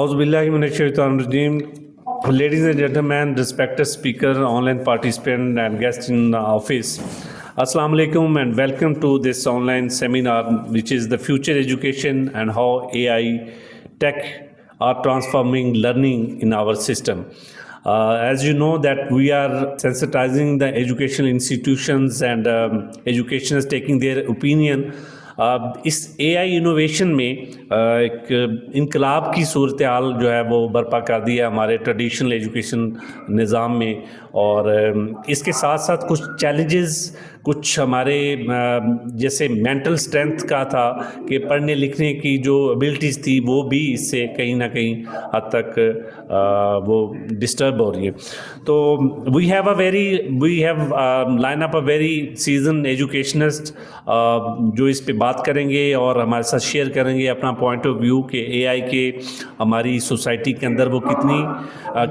Auzubillahiminash-shaytanir-rajim. Ladies and gentlemen, respected speaker, online participant and guest in the office. Assalamu alaikum and welcome to this online seminar which is the future education and how AI tech are transforming learning in our system. As you know that we are sensitizing the educational institutions and educationers taking their opinion. इस AI innovation में एक इनकलाब की सूरत हाल जो है वो बर्पा कर दी है हमारे ट्रेडिशनल एजुकेशन निज़ाम में। और इसके साथ साथ कुछ चैलेंजेस, कुछ हमारे जैसे मेंटल स्ट्रेंथ का था कि पढ़ने लिखने की जो एबिलिटीज़ थी वो भी इससे कहीं ना कहीं हद तक वो डिस्टर्ब हो रही है। तो we have line up a very seasoned educationist जो इस पे बात करेंगे और हमारे साथ शेयर करेंगे अपना पॉइंट ऑफ व्यू कि एआई के हमारी सोसाइटी के अंदर वो कितनी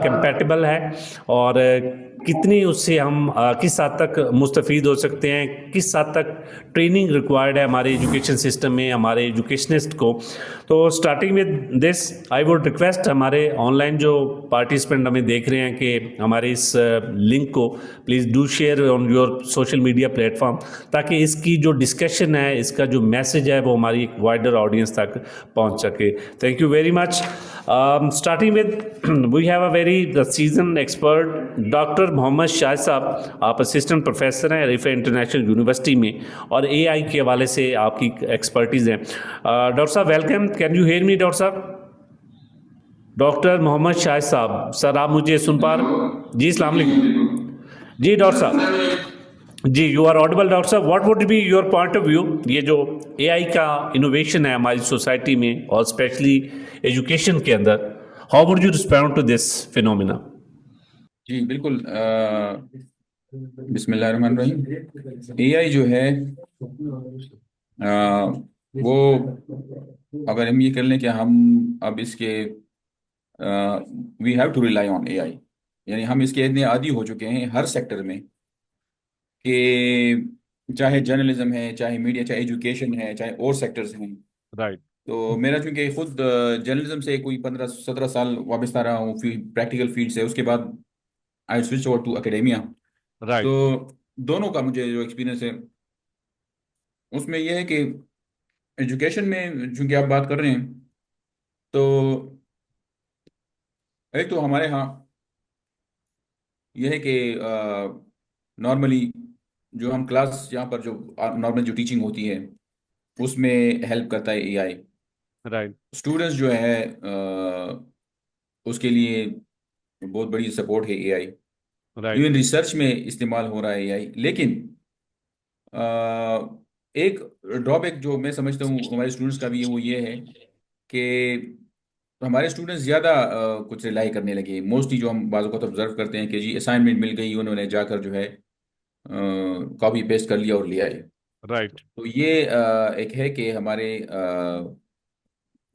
कंपैटिबल है और कितनी उससे हम किस हद तक मुस्तफ़ीद हो सकते हैं, किस हद तक ट्रेनिंग रिक्वायर्ड है हमारे एजुकेशन सिस्टम में हमारे एजुकेशनिस्ट को। तो starting with this I would request हमारे ऑनलाइन जो पार्टिसिपेंट हमें देख रहे हैं कि हमारे इस लिंक को please do share on your social media platform, ताकि इसकी जो डिस्कशन है, इसका जो मैसेज है वो हमारी एक वाइडर ऑडियंस तक पहुंच सके। Thank you very much. Starting with we have a very season expert doctor Mohammad Shah sahab. आप असिस्टेंट प्रोफेसर हैं रिफा इंटरनेशनल यूनिवर्सिटी में और एआई के हवाले से आपकी एक्सपर्टीज़ हैं। डॉक्टर साहब welcome. Can you hear me doctor साहब? डॉक्टर मोहम्मद शाह साहब, सर आप मुझे सुन पा रहे? जी अस्सलाम वालेकुम। जी डॉक्टर साहब, जी यू आर ऑडिबल। डॉक्टर साहब what would be your point of view, ये जो एआई का इनोवेशन है हमारी सोसाइटी में और स्पेशली एजुकेशन के अंदर, how would you respond to this phenomena? जी बिल्कुल। बिस्मिल्लाहिर्रहमानिर्रहीम। एआई जो है वो अगर हम ये कर लें कि हम अब इसके we have to rely on AI, यानी हम इसके इतने आदी हो चुके हैं हर सेक्टर में कि चाहे जर्नलिज्म है, चाहे मीडिया, चाहे एजुकेशन है, चाहे और सेक्टर्स हैं। राइट। तो मेरा चूंकि खुद जर्नलिज्म से कोई 15-17 साल वाबस्ता रहा हूँ, प्रैक्टिकल फील्ड से, उसके बाद I switch over to academia. तो राइट। दोनों का मुझे जो एक्सपीरियंस है उसमें यह है कि एजुकेशन में चूंकि आप बात कर रहे हैं, तो एक तो हमारे यहाँ यह है कि नॉर्मली जो हम क्लास यहाँ पर जो नॉर्मल जो टीचिंग होती है उसमें हेल्प करता है एआई। राइट। स्टूडेंट्स जो है उसके लिए बहुत बड़ी सपोर्ट है एआई। राइट। इवन रिसर्च में इस्तेमाल हो रहा है एआई। लेकिन एक ड्रॉबैक जो मैं समझता हूँ हमारे स्टूडेंट्स का भी है, वो ये है कि हमारे स्टूडेंट्स ज़्यादा कुछ रिलाई करने लगे। मोस्टली जो हम बाज़ वक़्त ऑब्जर्व करते हैं कि जी असाइनमेंट मिल गई, उन्होंने जाकर जो है कॉपी पेस्ट कर लिया और लिया है। राइट। तो ये एक है कि हमारे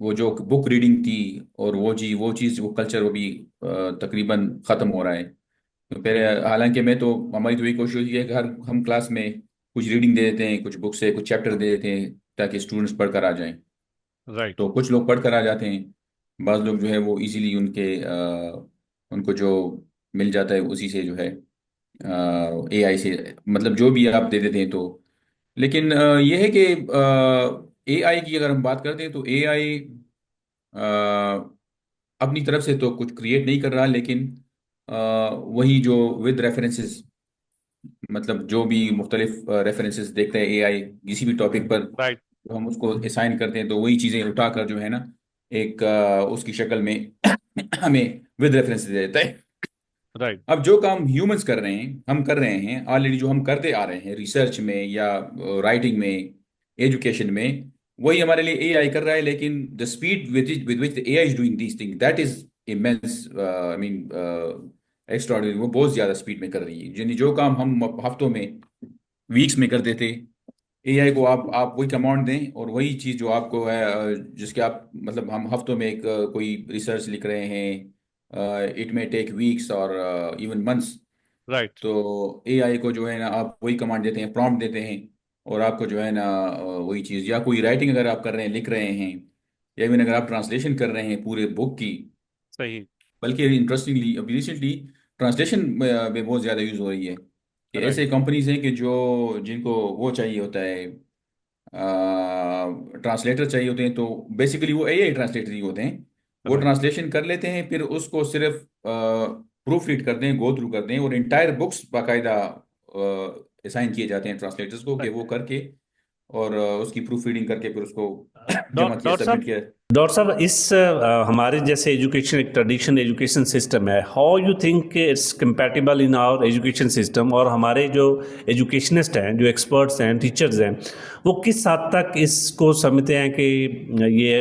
वो जो बुक रीडिंग थी और वो चीज़ वो कल्चर वो भी तकरीबन ख़त्म हो रहा है। तो पहले हालांकि मैं तो हमारी तो यही कोशिश होती है कि हर हम क्लास में कुछ रीडिंग दे देते हैं, कुछ बुक से कुछ चैप्टर दे देते हैं ताकि स्टूडेंट्स पढ़ कर आ जाएं। राइट। तो कुछ लोग पढ़ कर आ जाते हैं, बाज़ लोग जो है वो इजीली उनको जो मिल जाता है उसी से जो है एआई से, मतलब जो भी आप दे देते हैं। तो लेकिन ये है कि एआई की अगर हम बात करते हैं तो एआई अपनी तरफ से तो कुछ क्रिएट नहीं कर रहा, लेकिन वही जो विद रेफरेंसेस, मतलब जो भी मुख्तलिफ रेफरेंसेस देखते हैं एआई किसी भी टॉपिक पर, राइट। तो हम उसको असाइन करते हैं, तो वही चीज़ें उठाकर जो है ना एक उसकी शक्ल में हमें विद रेफरेंसेस दे देता है। राइट। अब जो काम ह्यूमंस कर रहे हैं, हम कर रहे हैं ऑलरेडी, जो हम करते आ रहे हैं रिसर्च में या राइटिंग में, एजुकेशन में, वही हमारे लिए एआई कर रहा है। लेकिन the speed with which the AI is doing these thing, that is immense, I mean extraordinary. वो बहुत ज़्यादा स्पीड में कर रही है। यानी जो काम हम हफ्तों में, वीक्स में करते थे, एआई को आप वही कमांड दें और वही चीज़ जो आपको है जिसके आप, मतलब हम हफ्तों में एक कोई रिसर्च लिख रहे हैं, इट मे टेक वीक्स और इवन मंथ्स। राइट। तो एआई को जो है ना आप वही कमांड देते हैं, प्रॉम्प्ट देते हैं, और आपको जो है ना वही चीज़, या कोई राइटिंग अगर आप कर रहे हैं, लिख रहे हैं, या इवन अगर आप ट्रांसलेशन कर रहे हैं पूरे बुक की, सही। बल्कि इंटरेस्टिंगली अभी रिसेंटली ट्रांसलेशन में बहुत ज़्यादा यूज़ हो रही है कि राइट। ऐसे कंपनीज हैं कि जो जिनको वो चाहिए होता है, ट्रांसलेटर चाहिए होते हैं, तो बेसिकली वो एआई ट्रांसलेटर ही होते हैं। वो राइट। ट्रांसलेशन कर लेते हैं, फिर उसको सिर्फ प्रूफ रीड करते हैं, गो थ्रू करते हैं, और इंटायर बुक्स बाकायदा असाइन किए जाते हैं ट्रांसलेटर्स को कि वो करके और उसकी प्रूफ रीडिंग करके फिर उसको जमा किया, डॉक्टर सबमिट साहब, किया। डॉक्टर साहब, इस हमारे जैसे एजुकेशन, एक ट्रेडिशनल एजुकेशन सिस्टम है, how you think it's compatible in our education system, और हमारे जो एजुकेशनिस्ट हैं, जो एक्सपर्ट्स हैं, टीचर्स हैं, वो किस हद तक इसको समझते हैं कि ये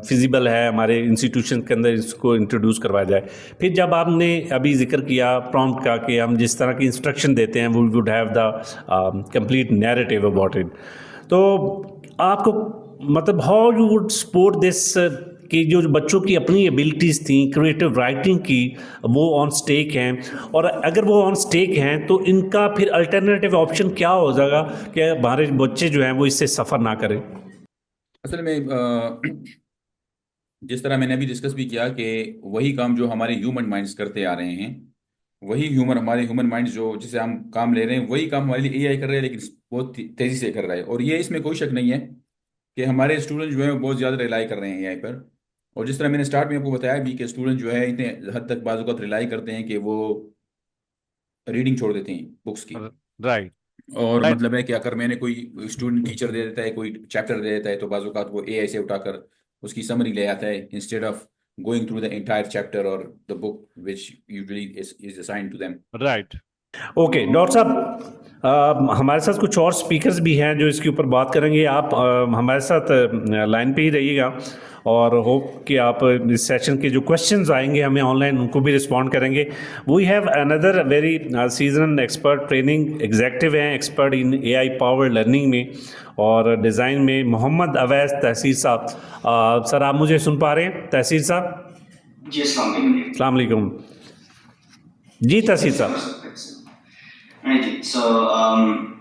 फिजिबल है हमारे इंस्टीट्यूशन के अंदर इसको इंट्रोड्यूस करवाया जाए? फिर जब आपने अभी जिक्र किया प्रॉम्प्ट का कि हम जिस तरह की इंस्ट्रक्शन देते हैं, we would have the complete narrative about it, तो आपको मतलब how you would support this कि जो बच्चों की अपनी एबिलिटीज़ थी क्रिएटिव राइटिंग की, वो ऑन स्टेक हैं, और अगर वो ऑन स्टेक हैं तो इनका फिर अल्टरनेटिव ऑप्शन क्या हो जाएगा कि हमारे बच्चे जो हैं वो इससे सफ़र ना करें? असल में जिस तरह मैंने अभी डिस्कस भी किया कि वही काम जो हमारे ह्यूमन माइंड्स करते आ रहे हैं, वही हमारे ह्यूमन माइंड्स जो जिसे हम काम ले रहे हैं, वही काम हमारे लिए एआई कर रहे हैं, लेकिन बहुत तेजी से कर रहा है। और ये इसमें कोई शक नहीं है कि हमारे स्टूडेंट जो है वो बहुत ज़्यादा रिलाई कर रहे हैं एआई पर। और जिस तरह मैंने स्टार्ट में आपको बताया भी कि स्टूडेंट जो है इतने हद तक बाज़ औक़ात रिलाई करते हैं कि वो रीडिंग छोड़ देते हैं बुक्स की। राइट। और राइट। मतलब है कि अगर मैंने कोई स्टूडेंट टीचर दे देता है, कोई चैप्टर दे देता है, तो बाज़ औक़ात वो एआई से उठाकर उसकी समरी ले आता है, instead of going through the entire chapter और the book which usually is assigned to them. Right. Okay doctor साहब, हमारे साथ कुछ और स्पीकर्स भी हैं जो इसके ऊपर बात करेंगे। आप हमारे साथ लाइन पे ही रहिएगा, और होप कि आप इस सेशन के जो क्वेश्चंस आएंगे हमें ऑनलाइन, उनको भी रिस्पॉन्ड करेंगे। We have another very season expert training executive हैं, expert in AI power learning में और डिज़ाइन में, मोहम्मद अवैस तहसीर साहब। सर, आप मुझे सुन पा रहे हैं तहसीर साहब? जी अस्सलाम वालेकुम। अस्सलाम वालेकुम। जी तहसीर कैसे कर साहब। सकते हैं इससे? हाँ जी।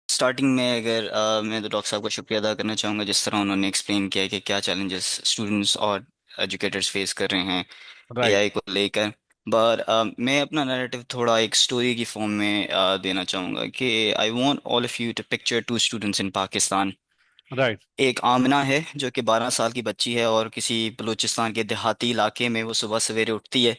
स्टार्टिंग में अगर मैं तो डॉक्टर साहब का शुक्रिया अदा करना चाहूँगा जिस तरह उन्होंने एक्सप्लेन किया कि क्या चैलेंजेस स्टूडेंट्स और एजुकेटर्स फेस कर रहे हैं राइट। एआई को लेकर। पर मैं अपना नैरेटिव थोड़ा एक स्टोरी की फॉर्म में देना चाहूँगा कि I want all of you to picture to students in Pakistan. Right. एक आमना है जो कि 12 साल की बच्ची है और किसी बलूचिस्तान के देहाती इलाके में वो सुबह सवेरे उठती है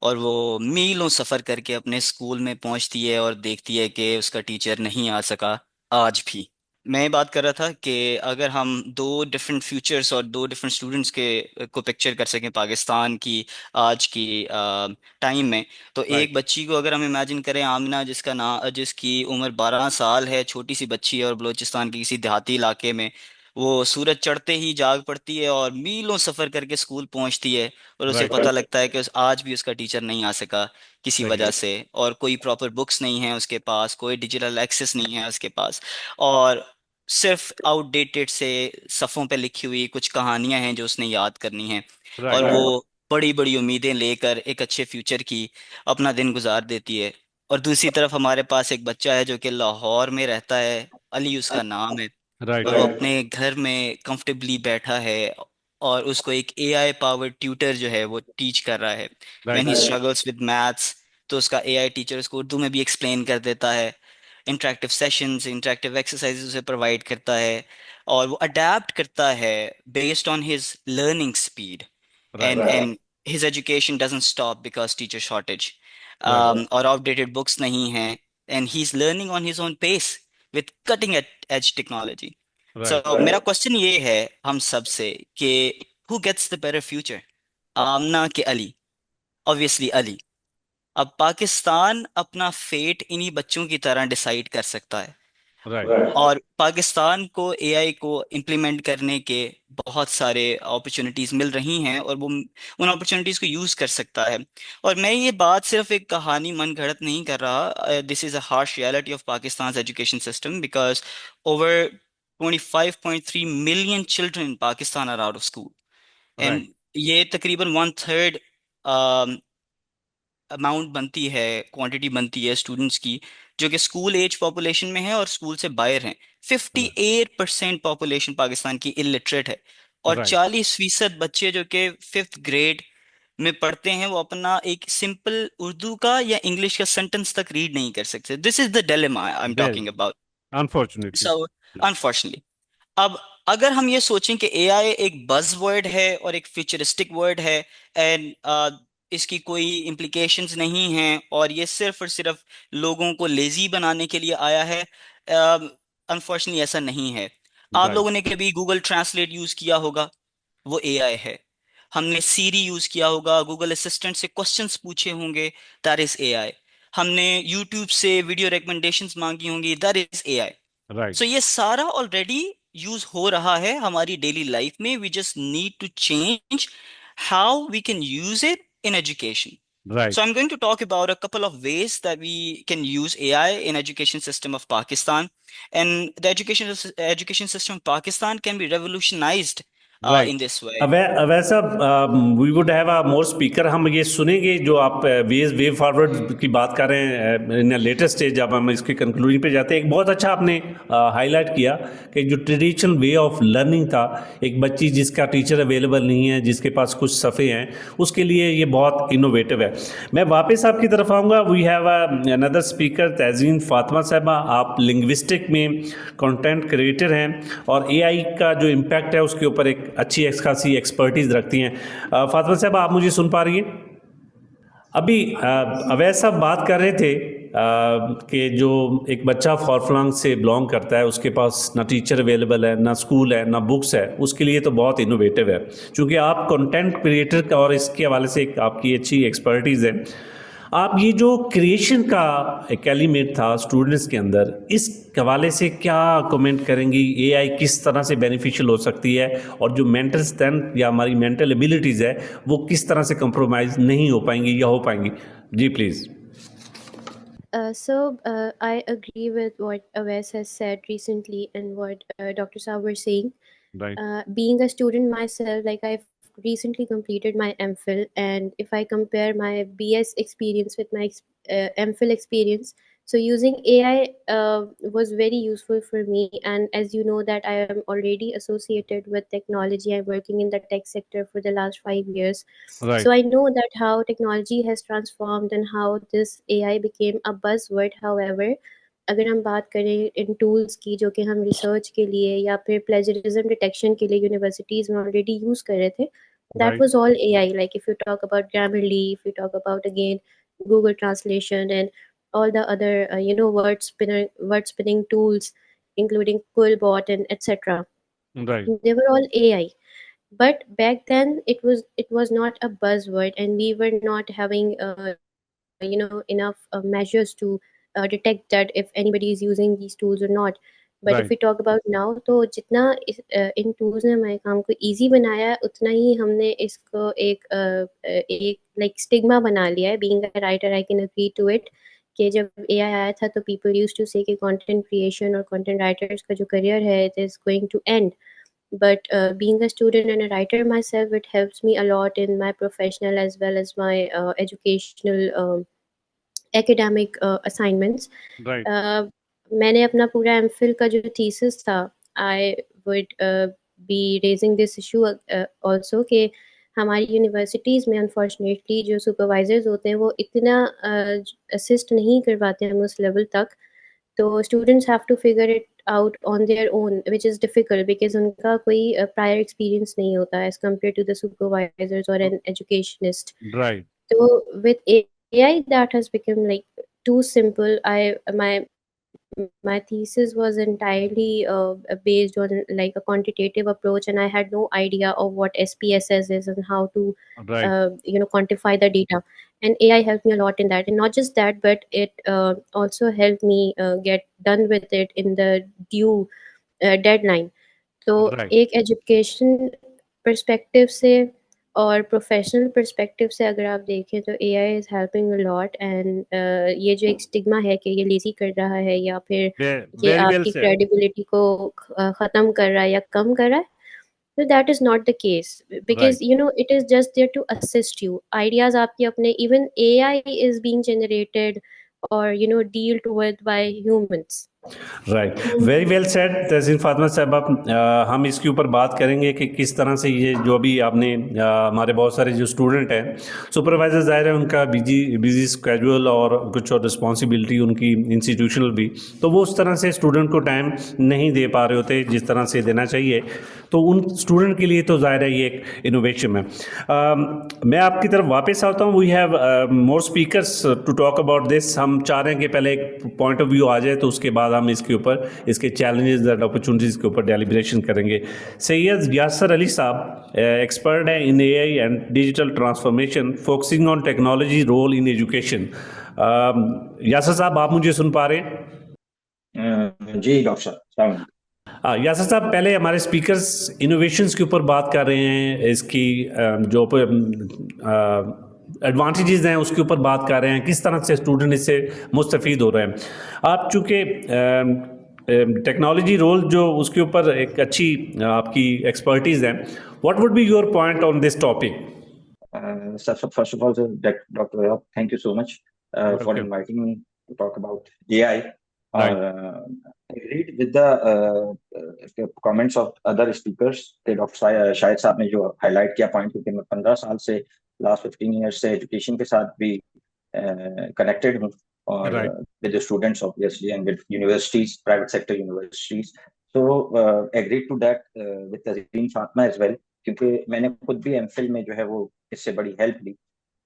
और वो मीलों सफ़र करके अपने स्कूल में पहुंचती है और देखती है कि उसका टीचर नहीं आ सका आज भी। मैं ये बात कर रहा था कि अगर हम दो डिफरेंट फ्यूचर्स और दो डिफरेंट स्टूडेंट्स के को पिक्चर कर सकें पाकिस्तान की आज की टाइम में, तो एक राइट। बच्ची को अगर हम इमेजिन करें, आमिना जिसकी उम्र 12 साल है, छोटी सी बच्ची है और बलूचिस्तान के किसी देहाती इलाके में वो सूरज चढ़ते ही जाग पड़ती है और मीलों सफ़र करके स्कूल पहुंचती है और उसे राइट। पता लगता है कि आज भी उसका टीचर नहीं आ सका किसी सही। वजह से, और कोई प्रॉपर बुक्स नहीं है उसके पास, कोई डिजिटल एक्सेस नहीं है उसके पास, और सिर्फ आउटडेटेड से सफ़ों पे लिखी हुई कुछ कहानियां हैं जो उसने याद करनी हैं। और राइट। वो बड़ी बड़ी उम्मीदें लेकर एक अच्छे फ्यूचर की अपना दिन गुजार देती है। और दूसरी तरफ हमारे पास एक बच्चा है जो कि लाहौर में रहता है, अली उसका नाम है, राइट। और वो अपने घर में कंफर्टेबली बैठा है और उसको एक एआई पावर्ड ट्यूटर जो है वो टीच कर रहा है। When right. He struggles with maths तो उसका एआई टीचर उसको उर्दू में भी एक्सप्लेन कर देता है, इंटरेक्टिव सेशंस, इंटरेक्टिव एक्सरसाइजेस उसे प्रोवाइड करता है और वो अडेप्ट करता है based on his learning speed. Right. And his education doesn't stop because teacher shortage, right. और outdated books नहीं हैं, and he's learning on his own pace with cutting edge technology. So right. मेरा question ये है हम सब से कि who gets the better future, आमना के अली? ऑब्वियसली अली। अब पाकिस्तान अपना फेट इन्हीं बच्चों की तरह डिसाइड कर सकता है राइट। और पाकिस्तान को एआई को इम्प्लीमेंट करने के बहुत सारे अपॉर्चुनिटीज मिल रही हैं और वो उन अपॉर्चुनिटीज को यूज कर सकता है। और मैं ये बात सिर्फ एक कहानी मन घड़त नहीं कर रहा, this is a harsh reality of Pakistan education system because over 25.3 million children in Pakistan are out of school. Right. And ये तकरीबन वन थर्ड अमाउंट बनती है, क्वांटिटी बनती है स्टूडेंट्स की जो कि स्कूल एज पॉपुलेशन में है और स्कूल से बाहर हैं। 58% पॉपुलेशन पाकिस्तान की इलिटरेट है, और राइट 40% बच्चे जो कि 5th ग्रेड में पढ़ते हैं वो अपना एक सिंपल उर्दू का या इंग्लिश का सेंटेंस तक रीड नहीं कर सकते। This is the dilemma I am well talking about. Unfortunately. So unfortunately, अब अगर हम ये सोचें कि एआई एक बज वर्ड है और एक फ्यूचरिस्टिक वर्ड है, एंड इसकी कोई इम्प्लीकेशंस नहीं हैं और ये सिर्फ और सिर्फ लोगों को लेजी बनाने के लिए आया है, अनफॉर्चुनेटली ऐसा नहीं है। आप राइट लोगों ने कभी गूगल ट्रांसलेट यूज किया होगा, वो एआई है। हमने सीरी यूज किया होगा, गूगल असिस्टेंट से क्वेश्चंस पूछे होंगे, दैट इज एआई। हमने यूट्यूब से वीडियो रिकमेंडेशंस मांगी होंगी, that is AI. Right so ये सारा ऑलरेडी यूज हो रहा है हमारी डेली लाइफ में। We just need to change how we can use it in education. Right So I'm going to talk about a couple of ways that we can use AI in education system of Pakistan, and the education system of Pakistan can be revolutionized right. in this way. वैसा we would have a more speaker. हम ये सुनेंगे जो आप way forward की बात कर रहे हैं इन लेटेस्ट स्टेज। अब हम इसके कंक्लूजन पे जाते हैं। एक बहुत अच्छा आपने हाईलाइट किया कि जो ट्रेडिशनल वे ऑफ लर्निंग था, एक बच्ची जिसका टीचर अवेलेबल नहीं है, जिसके पास कुछ सफ़े हैं, उसके लिए ये बहुत इनोवेटिव है। मैं वापस आपकी तरफ आऊँगा। We have another speaker Tehzeen Fatima साहबा। आप लिंग्विस्टिक में कंटेंट क्रिएटर हैं और एआई का जो इम्पैक्ट है उसके ऊपर एक अच्छी खासी एक्सपर्टीज़ रखती हैं। फातिमा साहब, आप मुझे सुन पा रही हैं? अभी अवैध साहब बात कर रहे थे कि जो एक बच्चा फॉरफ्लंग से बिलोंग करता है, उसके पास ना टीचर अवेलेबल है, ना स्कूल है, ना बुक्स है, उसके लिए तो बहुत इनोवेटिव है। चूँकि आप कंटेंट क्रिएटर का और इसके हवाले से एक आपकी अच्छी एक्सपर्टीज़ है, आप ये जो क्रिएशन का एक एलिमेंट था स्टूडेंट्स के अंदर, इस हवाले से क्या कमेंट करेंगी? एआई किस तरह से बेनिफिशियल हो सकती है और जो मेंटल स्ट्रेंथ या हमारी मेंटल एबिलिटीज़ है वो किस तरह से कंप्रोमाइज़ नहीं हो पाएंगी या हो पाएंगी? जी please. I agree with what Awais has said recently and what Dr. Saab were saying. Right Being a student myself, like I've recently completed my MPhil, and if I compare my BS experience with my MPhil experience, so using AI was very useful for me. And as you know that I am already associated with technology, I'm working in the tech sector for the last 5 years. Right So I know that how technology has transformed and how this AI became a buzzword. However, अगर हम बात करें इन tools की जो कि हम research के लिए या फिर प्लेजरिज्म डिटेक्शन के लिए यूनिवर्सिटीज़ में ऑलरेडी यूज़ कर रहे थे, that right was all AI. Like if you talk about Grammarly, if you talk about again Google translation and all the other word spinning tools, including Quillbot and etc. Right They were all AI. But back then it was not a buzzword, and we were not having enough measures to detect that if anybody is using these tools or not. But if right we talk about now, तो जितना इन tools ने हमारे काम को easy बनाया है, उतना ही हमने इसको एक लाइक स्टिग्मा बना लिया है. Being a writer, I can agree to it कि जब एआई आया था तो पीपल यूज्ड टू से कि कंटेंट क्रिएशन और कंटेंट राइटर्स का जो करियर है it is going to end. But being a student and a writer myself, it helps me a lot in my professional as well as my educational academic assignments. Right मैंने अपना पूरा MPhil का जो thesis था, I would be raising this issue also कि हमारी universities में unfortunately जो सुपरवाइजर्स होते हैं वो इतना असिस्ट नहीं कर पाते हैं उस लेवल तक. तो students have to figure it out on their own, which is difficult because उनका कोई प्रायर एक्सपीरियंस नहीं होता as compare to the supervisors और an educationist. Right So with AI, that has become like too simple. My thesis was entirely based on like a quantitative approach, and I had no idea of what SPSS is and how to right quantify the data. And AI helped me a lot in that, and not just that, but it also helped me get done with it in the due deadline. तो right एक education perspective से और professional perspective से अगर आप देखें तो AI is helping a lot. And ये जो एक स्टिग्मा है कि ये लेज़ी कर रहा है या फिर ये वेरी वेल आपकी सेड। क्रेडिबिलिटी को ख़त्म कर रहा है या कम कर रहा है, तो that is not the case. Because right it is just there to assist you. Ideas आपके अपने, even AI is being generated or dealt with by humans. Right, very well said Tahseen Fatima साहब। आप हम इसके ऊपर बात करेंगे कि किस तरह से ये जो अभी आपने हमारे बहुत सारे जो स्टूडेंट हैं, सुपरवाइजर ज़ाहिर है उनका बिजी स्केड्यूल और कुछ और रिस्पॉन्सिबिलिटी उनकी इंस्टीट्यूशनल भी, तो वो उस तरह से स्टूडेंट को टाइम नहीं दे पा रहे होते जिस तरह से देना चाहिए। तो उन स्टूडेंट के लिए तो ज़ाहिर है ये एक इनोवेशन है। मैं आपकी तरफ वापस आता हूँ। We have more speakers to talk about this. हम चाह रहे हैं कि पहले एक पॉइंट ऑफ व्यू आ जाए, तो उसके बाद हम इसके ऊपर इसके चैलेंजेस एंड अपॉर्चुनिटीज़ के ऊपर डेलिब्रेशन करेंगे। सैयद यासर अली साहब एक्सपर्ट हैं in AI and digital transformation, focusing on technology role in education. Yasir साहब, आप मुझे सुन पा रहे हैं? जी डॉक्टर साहब। यासर साहब, पहले हमारे स्पीकर्स इनोवेशंस के ऊपर बात कर रहे हैं, इसकी जो एडवांटेजेस हैं उसके ऊपर बात कर रहे हैं, किस तरह से स्टूडेंट इससे मुस्तफ़ीद हो रहे हैं। आप चूँकि टेक्नोलॉजी रोल जो उसके ऊपर एक अच्छी आपकी एक्सपर्टीज़ है, what would be your point on this topic? First of all, Dr. Rob, thank you so much for Welcome. inviting me to talk about AI. Right. I agreed with the comments of other speakers. Doctor Shahid साहब ने जो highlight किया point, क्योंकि मैं 15 साल से last 15 years से education के साथ भी कनेक्टेड हूँ, और Right. with the students obviously and with universities, private sector universities. So agreed to that with Tazeen Fatma as well, क्योंकि मैंने खुद भी एमफिल में जो है वो इससे बड़ी हेल्प ली,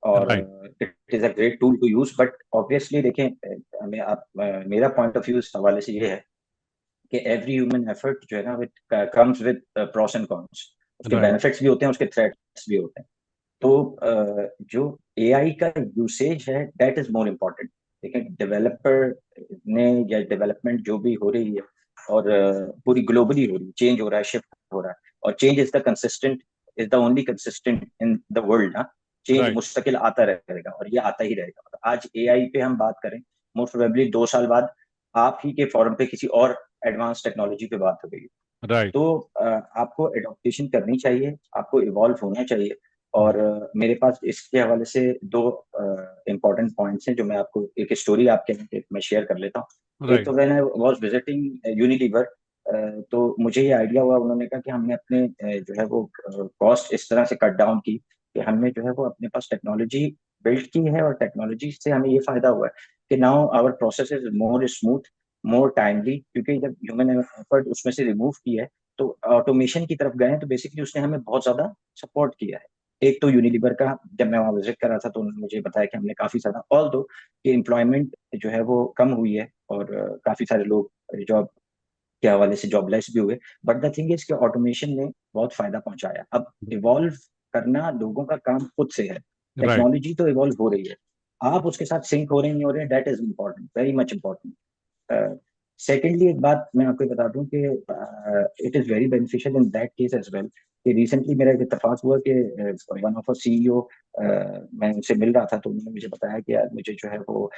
और it is a great tool to use. But obviously देखें, मेरा पॉइंट ऑफ व्यू इस हवाले से ये है कि एवरी ह्यूमन एफर्ट जो है ना, it comes with pros and cons. उसके Right. बेनिफिट्स भी होते हैं, उसके थ्रेट्स भी होते हैं। तो जो एआई का यूसेज है, दैट इज मोर इम्पोर्टेंट। देखें, डेवलपर ने या डेवलपमेंट जो भी हो रही है, और पूरी ग्लोबली हो रही है, चेंज हो रहा है, शिफ्ट हो रहा है, और change is the only consistent in the world ना। Change Right. मुस्तकिल आता रहेगा, और ये आता ही रहेगा। मतलब आज एआई पे हम बात करें, मोस्ट प्रोबेबली 2 साल बाद आप ही के फोरम पे किसी और एडवांस टेक्नोलॉजी पे बात हो गई। Right. तो आपको एडॉप्टेशन करनी चाहिए, आपको इवॉल्व होना चाहिए। और मेरे पास इसके हवाले से 2 इम्पोर्टेंट पॉइंट्स हैं जो मैं आपको एक स्टोरी आपके मैं शेयर कर लेता हूँ। Right. एक तो when I was visiting Unilever, तो मुझे ये आइडिया हुआ, उन्होंने कहा कि हमने अपने जो है वो कॉस्ट इस तरह से कट डाउन की कि हमने जो है वो अपने पास टेक्नोलॉजी बिल्ड की है, और टेक्नोलॉजी से हमें ये फायदा हुआ है कि now our process is more smooth, more timely, क्योंकि जब ह्यूमन एफर्ट उसमें से रिमूव किया है, तो ऑटोमेशन की तरफ गए हैं। तो बेसिकली उसने हमें बहुत ज्यादा सपोर्ट किया है। एक तो यूनिलीवर का, जब मैं वहाँ विजिट कर रहा था तो उन्होंने मुझे बताया कि हमने काफी ज्यादा, ऑल दो कि एम्प्लॉयमेंट जो है वो कम हुई है, और काफी सारे लोग जॉब के हवाले से जॉबलेस भी हुए, बट द थिंग इज कि ऑटोमेशन ने बहुत फायदा पहुंचाया। अब इवॉल्व करना लोगों का काम खुद से है। टेक्नोलॉजी तो इवॉल्व हो रही है, आप उसके साथ सिंक हो रहे हैं, नहीं हो रहे हैं, that is important, very much important. Secondly, एक बात मैं आपको बता दूं कि it is very beneficial in that case as well कि रिसेंटली मेरा एक इत्तेफाक हुआ कि वन ऑफ अ सीईओ, मैं उनसे मिल रहा था, तो उन्होंने मुझे बताया कि यार मुझे जो है वो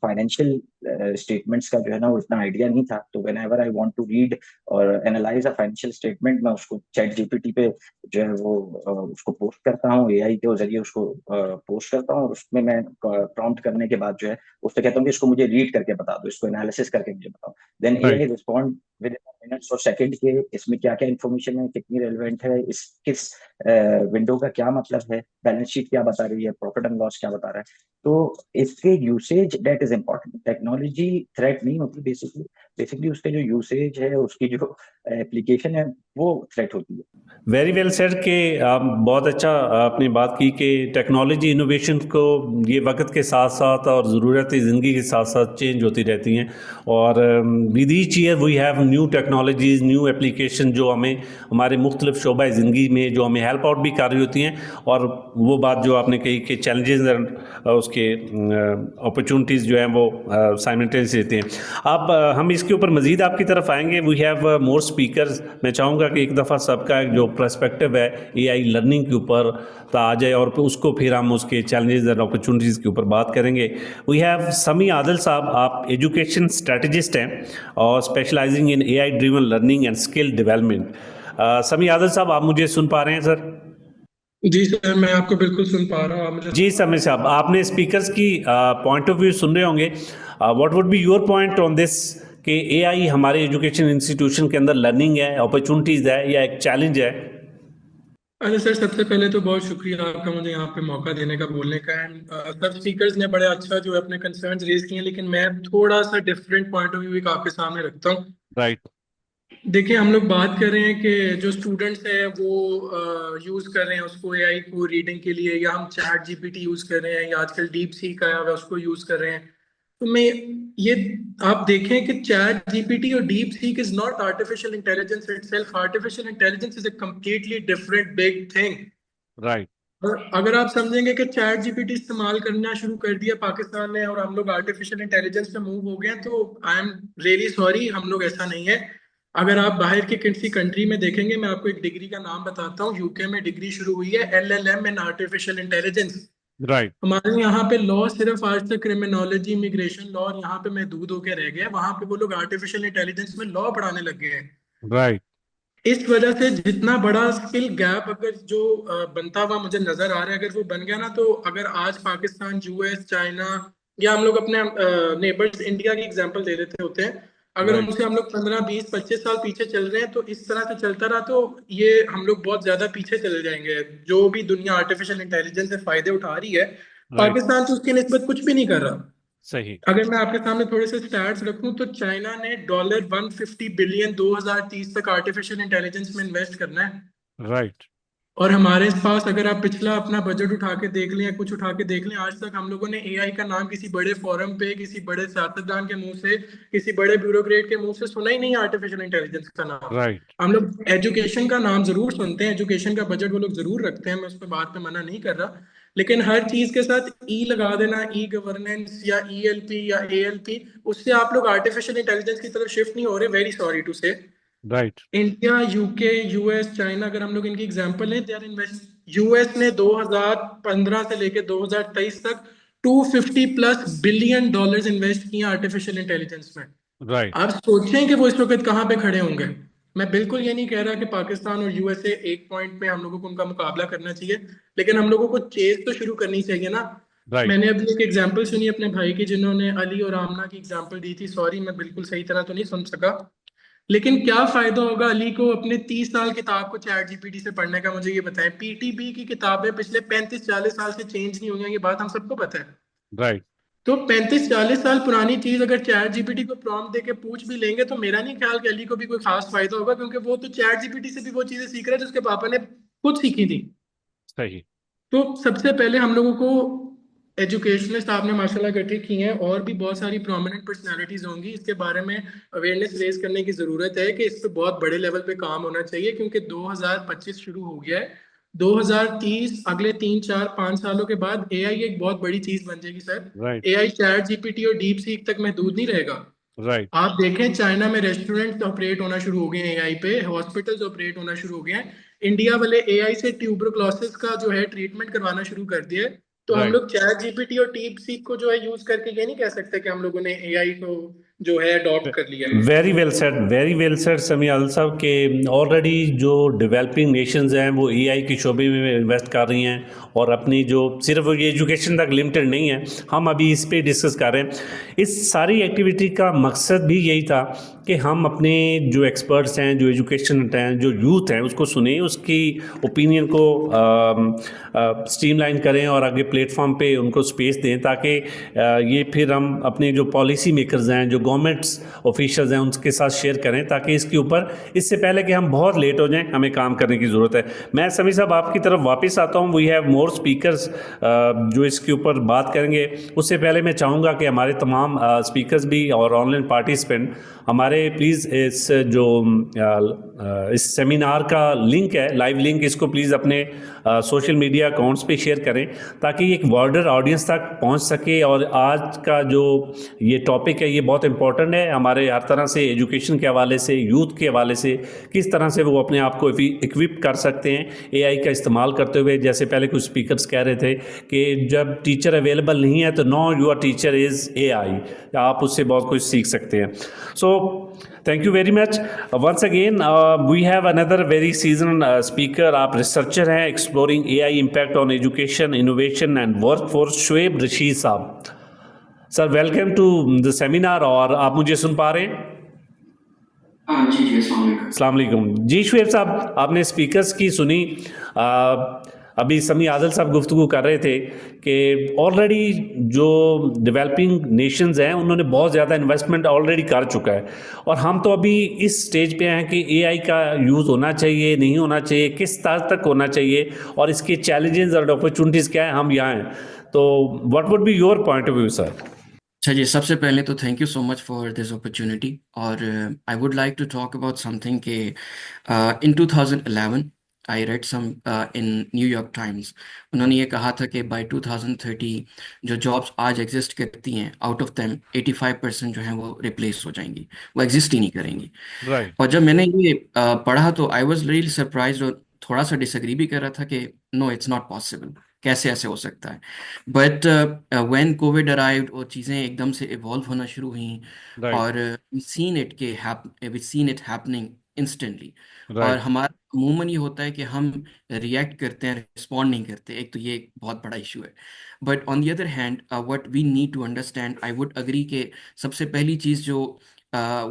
फाइनेंशियल स्टेटमेंट्स का जो है ना वो इतना आइडिया नहीं था। तो whenever I want to read और एनालाइज अ फाइनेंशियल स्टेटमेंट, मैं उसको चैट जीपीटी पे जो है वो उसको पोस्ट करता हूँ, एआई के जरिए उसको पोस्ट करता हूँ, और उसमें मैं प्रॉम्प्ट करने के बाद जो है उससे कहता हूँ कि इसको मुझे रीड करके बता दो, इसको एनालिसिस करके मुझे बताओ। Then AI respond with minutes और सेकंड के, इसमें क्या क्या इन्फॉर्मेशन है, कितनी रेलेवेंट है, इस किस विंडो का क्या मतलब है, बैलेंस शीट क्या बता रही है, प्रॉफिट एंड लॉस क्या बता रहा है। तो इसके usage, that is important. Technology threat नहीं होती, बेसिकली उसके जो यूसेज है, उसकी जो एप्लीकेशन है, वो थ्रेट होती है। वेरी वेल सेड कि आप बहुत अच्छा आपने बात की कि टेक्नोलॉजी इनोवेशन को ये वक्त के साथ साथ और ज़रूरत ज़िंदगी के साथ साथ चेंज होती रहती हैं, और with each year we have new technologies, new application जो हमें हमारे मुख्तलिफ शोबा ज़िंदगी में जो हमें हेल्प आउट भी कर रही होती हैं। और वो बात जो आपने कही कि चैलेंजेस उसके अपॉर्चुनिटीज़ जो हैं वो साइमल्टेनियस रहते हैं। आप हम इसके ऊपर मज़ीद आपकी तरफ आएंगे। We have more speakers. मैं चाहूँगा कि एक दफ़ा सबका जो पर्सपेक्टिव है एआई लर्निंग के ऊपर आ जाए, और उसको फिर हम उसके चैलेंजेस और अपॉर्चुनिटीज़ के ऊपर बात करेंगे। वी हैव समी आदिल साहब, आप एजुकेशन स्ट्रेटजिस्ट हैं और specialising in AI driven learning and skill development. समी आदिल साहब, आप मुझे सुन पा रहे हैं सर? जी सर, मैं आपको बिल्कुल सुन पा रहा हूँ। आप मुझे जी समीर साहब, आपने स्पीकर्स की पॉइंट ऑफ व्यू सुन रहे होंगे। What would be your point on this कि एआई हमारे एजुकेशन इंस्टीट्यूशन के अंदर लर्निंग है, अपॉर्चुनिटीज है या एक चैलेंज है? अरे सर, सबसे पहले तो बहुत शुक्रिया आपका मुझे यहाँ पे मौका देने का, बोलने का। एंड सब स्पीकर्स ने बड़े अच्छा जो है अपने कंसर्न्स रेज किए हैं, लेकिन मैं थोड़ा सा डिफरेंट पॉइंट ऑफ व्यू आपके सामने रखता हूँ। राइट। देखिए, हम लोग बात कर रहे हैं कि जो स्टूडेंट्स हैं वो यूज कर रहे हैं उसको एआई को रीडिंग के लिए, या हम चैट जीपीटी यूज कर रहे हैं, या आजकल डीप सीक आया हुआ है उसको यूज कर रहे हैं। तो मैं ये आप देखें कि चैट जीपीटी और deep seek is not artificial intelligence itself. Artificial intelligence is a completely different big thing. Right. और अगर आप समझेंगे कि चैट जीपीटी इस्तेमाल करना शुरू कर दिया पाकिस्तान ने और हम लोग आर्टिफिशियल इंटेलिजेंस पे मूव हो गए हैं, तो आई एम रियली सॉरी, हम लोग ऐसा नहीं है। अगर आप बाहर के किसी कंट्री में देखेंगे, मैं आपको एक डिग्री का नाम बताता हूँ। यूके में डिग्री शुरू हुई है LLM in artificial intelligence. Right. हमारे यहाँ पे लॉ सिर्फ आज तक क्रिमिनोलॉजी, इमिग्रेशन लॉ और यहाँ पे महदूद होकर रह गए। वहां पे वो लोग आर्टिफिशियल इंटेलिजेंस में लॉ पढ़ाने लग गए हैं। राइट। इस वजह से जितना बड़ा स्किल गैप अगर जो बनता हुआ मुझे नजर आ रहा है, अगर वो बन गया ना, तो अगर आज पाकिस्तान, यूएस, चाइना, या हम लोग अपने नेबर्स इंडिया की एग्जांपल दे देते होते हैं, अगर राइट। उनसे हम लोग 15, 20, 25 साल पीछे चल रहे हैं, तो इस तरह से चलता रहा तो ये हम लोग बहुत ज्यादा पीछे चले जाएंगे। जो भी दुनिया आर्टिफिशियल इंटेलिजेंस से फायदे उठा रही है, राइट। पाकिस्तान तो उसकी निस्बत कुछ भी नहीं कर रहा। सही। अगर मैं आपके सामने थोड़े से स्टैट्स रखूं, तो चाइना ने $150 बिलियन 2030 तक आर्टिफिशियल इंटेलिजेंस में इन्वेस्ट करना है। राइट। और हमारे पास अगर आप पिछला अपना बजट उठा के देख लें या कुछ उठा के देख लें, आज तक हम लोगों ने एआई का नाम किसी बड़े फोरम पे, किसी बड़े सियासतदान के मुंह से, किसी बड़े ब्यूरोक्रेट के मुंह से सुना ही नहीं आर्टिफिशियल इंटेलिजेंस का नाम। राइट। हम लोग एजुकेशन का नाम जरूर सुनते हैं, एजुकेशन का बजट वो लोग जरूर रखते हैं, मैं उस पर बात पे मना नहीं कर रहा, लेकिन हर चीज के साथ ई लगा देना, ई गवर्नेंस या ईएलपी या एएलपी, उससे आप लोग आर्टिफिशियल इंटेलिजेंस की तरफ शिफ्ट नहीं हो रहे। वेरी सॉरी टू से। Right. India, UK, US, China, अगर हम लोग इनकी एग्जांपल लें, दे आर इन्वेस्ट। यूएस ने 2015 से लेके 2023 तक 250+ बिलियन डॉलर्स इन्वेस्ट किए आर्टिफिशियल इंटेलिजेंस में। राइट। आप सोचें कि वो इस वक्त कहाँ पे खड़े होंगे। मैं बिल्कुल ये नहीं कह रहा कि पाकिस्तान और यूएसए एक पॉइंट में हम लोगों को उनका मुकाबला करना चाहिए, लेकिन हम लोगों को चेज तो शुरू करनी चाहिए ना। राइट। मैंने अभी एक एग्जांपल सुनी अपने भाई की, जिन्होंने अली और आमना की एग्जांपल दी थी। सॉरी, मैं बिल्कुल सही तरह तो नहीं सुन सका, लेकिन क्या फायदा होगा अली को अपने 30 साल किताब को चैट जीपीटी से पढ़ने का? मुझे ये बताएं, पीटीबी की किताबें पिछले 35-40 साल से चेंज नहीं हुई हैं, ये बात हम सबको पता है। राइट। तो 35-40 साल पुरानी चीज अगर चैट जीपीटी को प्रॉम्प्ट देके पूछ भी लेंगे, तो मेरा नहीं ख्याल कि अली को भी कोई खास फायदा होगा, क्योंकि वो तो चैट जीपीटी से भी वो चीजें सीख रहा है जो उसके पापा ने खुद सीखी थी। सही। तो सबसे पहले हम लोगों को एजुकेशनिस्ट आपने माशाल्लाह इकट्ठे किए हैं, और भी बहुत सारी प्रोमिनेंट पर्सनालिटीज होंगी, इसके बारे में अवेयरनेस रेज करने की जरूरत है कि इस पे बहुत बड़े लेवल पे काम होना चाहिए, क्योंकि 2025 शुरू हो गया है। 2030 अगले 3, 4, 5 सालों के बाद एआई एक बहुत बड़ी चीज बन जाएगी sir. Right. AI chat GPT और डीप सीक तक महदूद नहीं रहेगा। राइट। आप देखें, चाइना में रेस्टोरेंट ऑपरेट होना शुरू हो गए हैं एआई पे, हॉस्पिटल्स ऑपरेट होना शुरू हो गए हैं। इंडिया वाले एआई से ट्यूबरक्लोसिस का जो है ट्रीटमेंट करवाना शुरू कर दिया है। तो हम राइट। लोग चैट जीपीटी और डीप सीक को जो है यूज करके ये नहीं कह सकते कि हम लोगों ने एआई को जो है अडॉप्ट कर लिया है। वेरी वेल सेड समी आल साहब के ऑलरेडी जो डेवलपिंग नेशंस हैं वो एआई के शोबे में इन्वेस्ट कर रही हैं, और अपनी जो सिर्फ ये एजुकेशन तक लिमिटेड नहीं है, हम अभी इस पे डिस्कस कर रहे हैं। इस सारी एक्टिविटी का मकसद भी यही था कि हम अपने जो एक्सपर्ट्स हैं, जो एजुकेशन हैं, जो यूथ हैं, उसको सुने, उसकी ओपिनियन को स्ट्रीमलाइन करें और आगे प्लेटफॉर्म पे उनको स्पेस दें, ताकि ये फिर हम अपने जो पॉलिसी मेकर्स हैं, जो गवर्नमेंट्स ऑफिशियल्स हैं, उनके साथ शेयर करें, ताकि इसके ऊपर इससे पहले कि हम बहुत लेट हो जाएं, हमें काम करने की ज़रूरत है। मैं समी साहब आपकी तरफ वापस आता हूँ। वी हैव मोर स्पीकर्स जो इसके ऊपर बात करेंगे। उससे पहले मैं चाहूँगा कि हमारे तमाम स्पीकर्स भी और ऑनलाइन पार्टिसिपेंट हमारे प्लीज़ इस सेमिनार का लिंक है, लाइव लिंक, इसको प्लीज़ अपने सोशल मीडिया अकाउंट्स पे शेयर करें, ताकि एक वार्डर ऑडियंस तक पहुंच सके। और आज का जो ये टॉपिक है, ये बहुत इंपॉर्टेंट है हमारे हर तरह से, एजुकेशन के हवाले से, यूथ के हवाले से, किस तरह से वो अपने आप को इक्विप कर सकते हैं एआई का इस्तेमाल करते हुए। जैसे पहले कुछ स्पीकर्स कह रहे थे कि जब टीचर अवेलेबल नहीं है तो know your teacher is AI, आप उससे बहुत कुछ सीख सकते हैं। सो Thank you very much. Once again, we have another very seasoned speaker. आप रिसर्चर हैं exploring AI impact on education, innovation and workforce. Shoaib Rashid साहब, sir welcome to the seminar. और आप मुझे सुन पा रहे हैं? हाँ जी जी, अस्सलाम वालेकुम। अस्सलाम वालेकुम जी। शुएब साहब, आपने स्पीकर्स की सुनी। अभी समी आदिल साहब गुफ्तगू कर रहे थे कि ऑलरेडी जो डेवलपिंग नेशंस हैं उन्होंने बहुत ज़्यादा इन्वेस्टमेंट ऑलरेडी कर चुका है, और हम तो अभी इस स्टेज पे हैं कि एआई का यूज़ होना चाहिए, नहीं होना चाहिए, किस स्तर तक होना चाहिए, और इसके चैलेंजेस और अपॉर्चुनिटीज़ क्या हैं, हम यहाँ हैं। तो what would be your point of view sir? अच्छा जी, सबसे पहले तो thank you so much for this opportunity. और I would like to talk about something के in 2011 I read some in New York Times. उन्होंने ये कहा था कि बाय 2030 जो जॉब्स आज एग्जिस्ट करती हैं, आउट ऑफ देम 85% जो हैं वो रिप्लेस हो जाएंगी, वो एग्जिस्ट ही नहीं करेंगी। राइट। और जब मैंने ये पढ़ा तो आई वॉज रियली सरप्राइज, और थोड़ा सा डिसएग्री भी कर रहा था कि नो इट्स नॉट पॉसिबल, कैसे ऐसे हो सकता है। बट व्हेन कोविड अराइव्ड और चीज़ें एकदम से इवॉल्व होना शुरू हुई, राइट। और we seen it happening instantly. और राइट। हमारा अमूमन ये होता है कि हम रिएक्ट करते हैं, रिस्पॉन्ड नहीं करते। एक तो ये एक बहुत बड़ा इशू है। But on the other hand what we need to understand, I would agree कि सबसे पहली चीज़ जो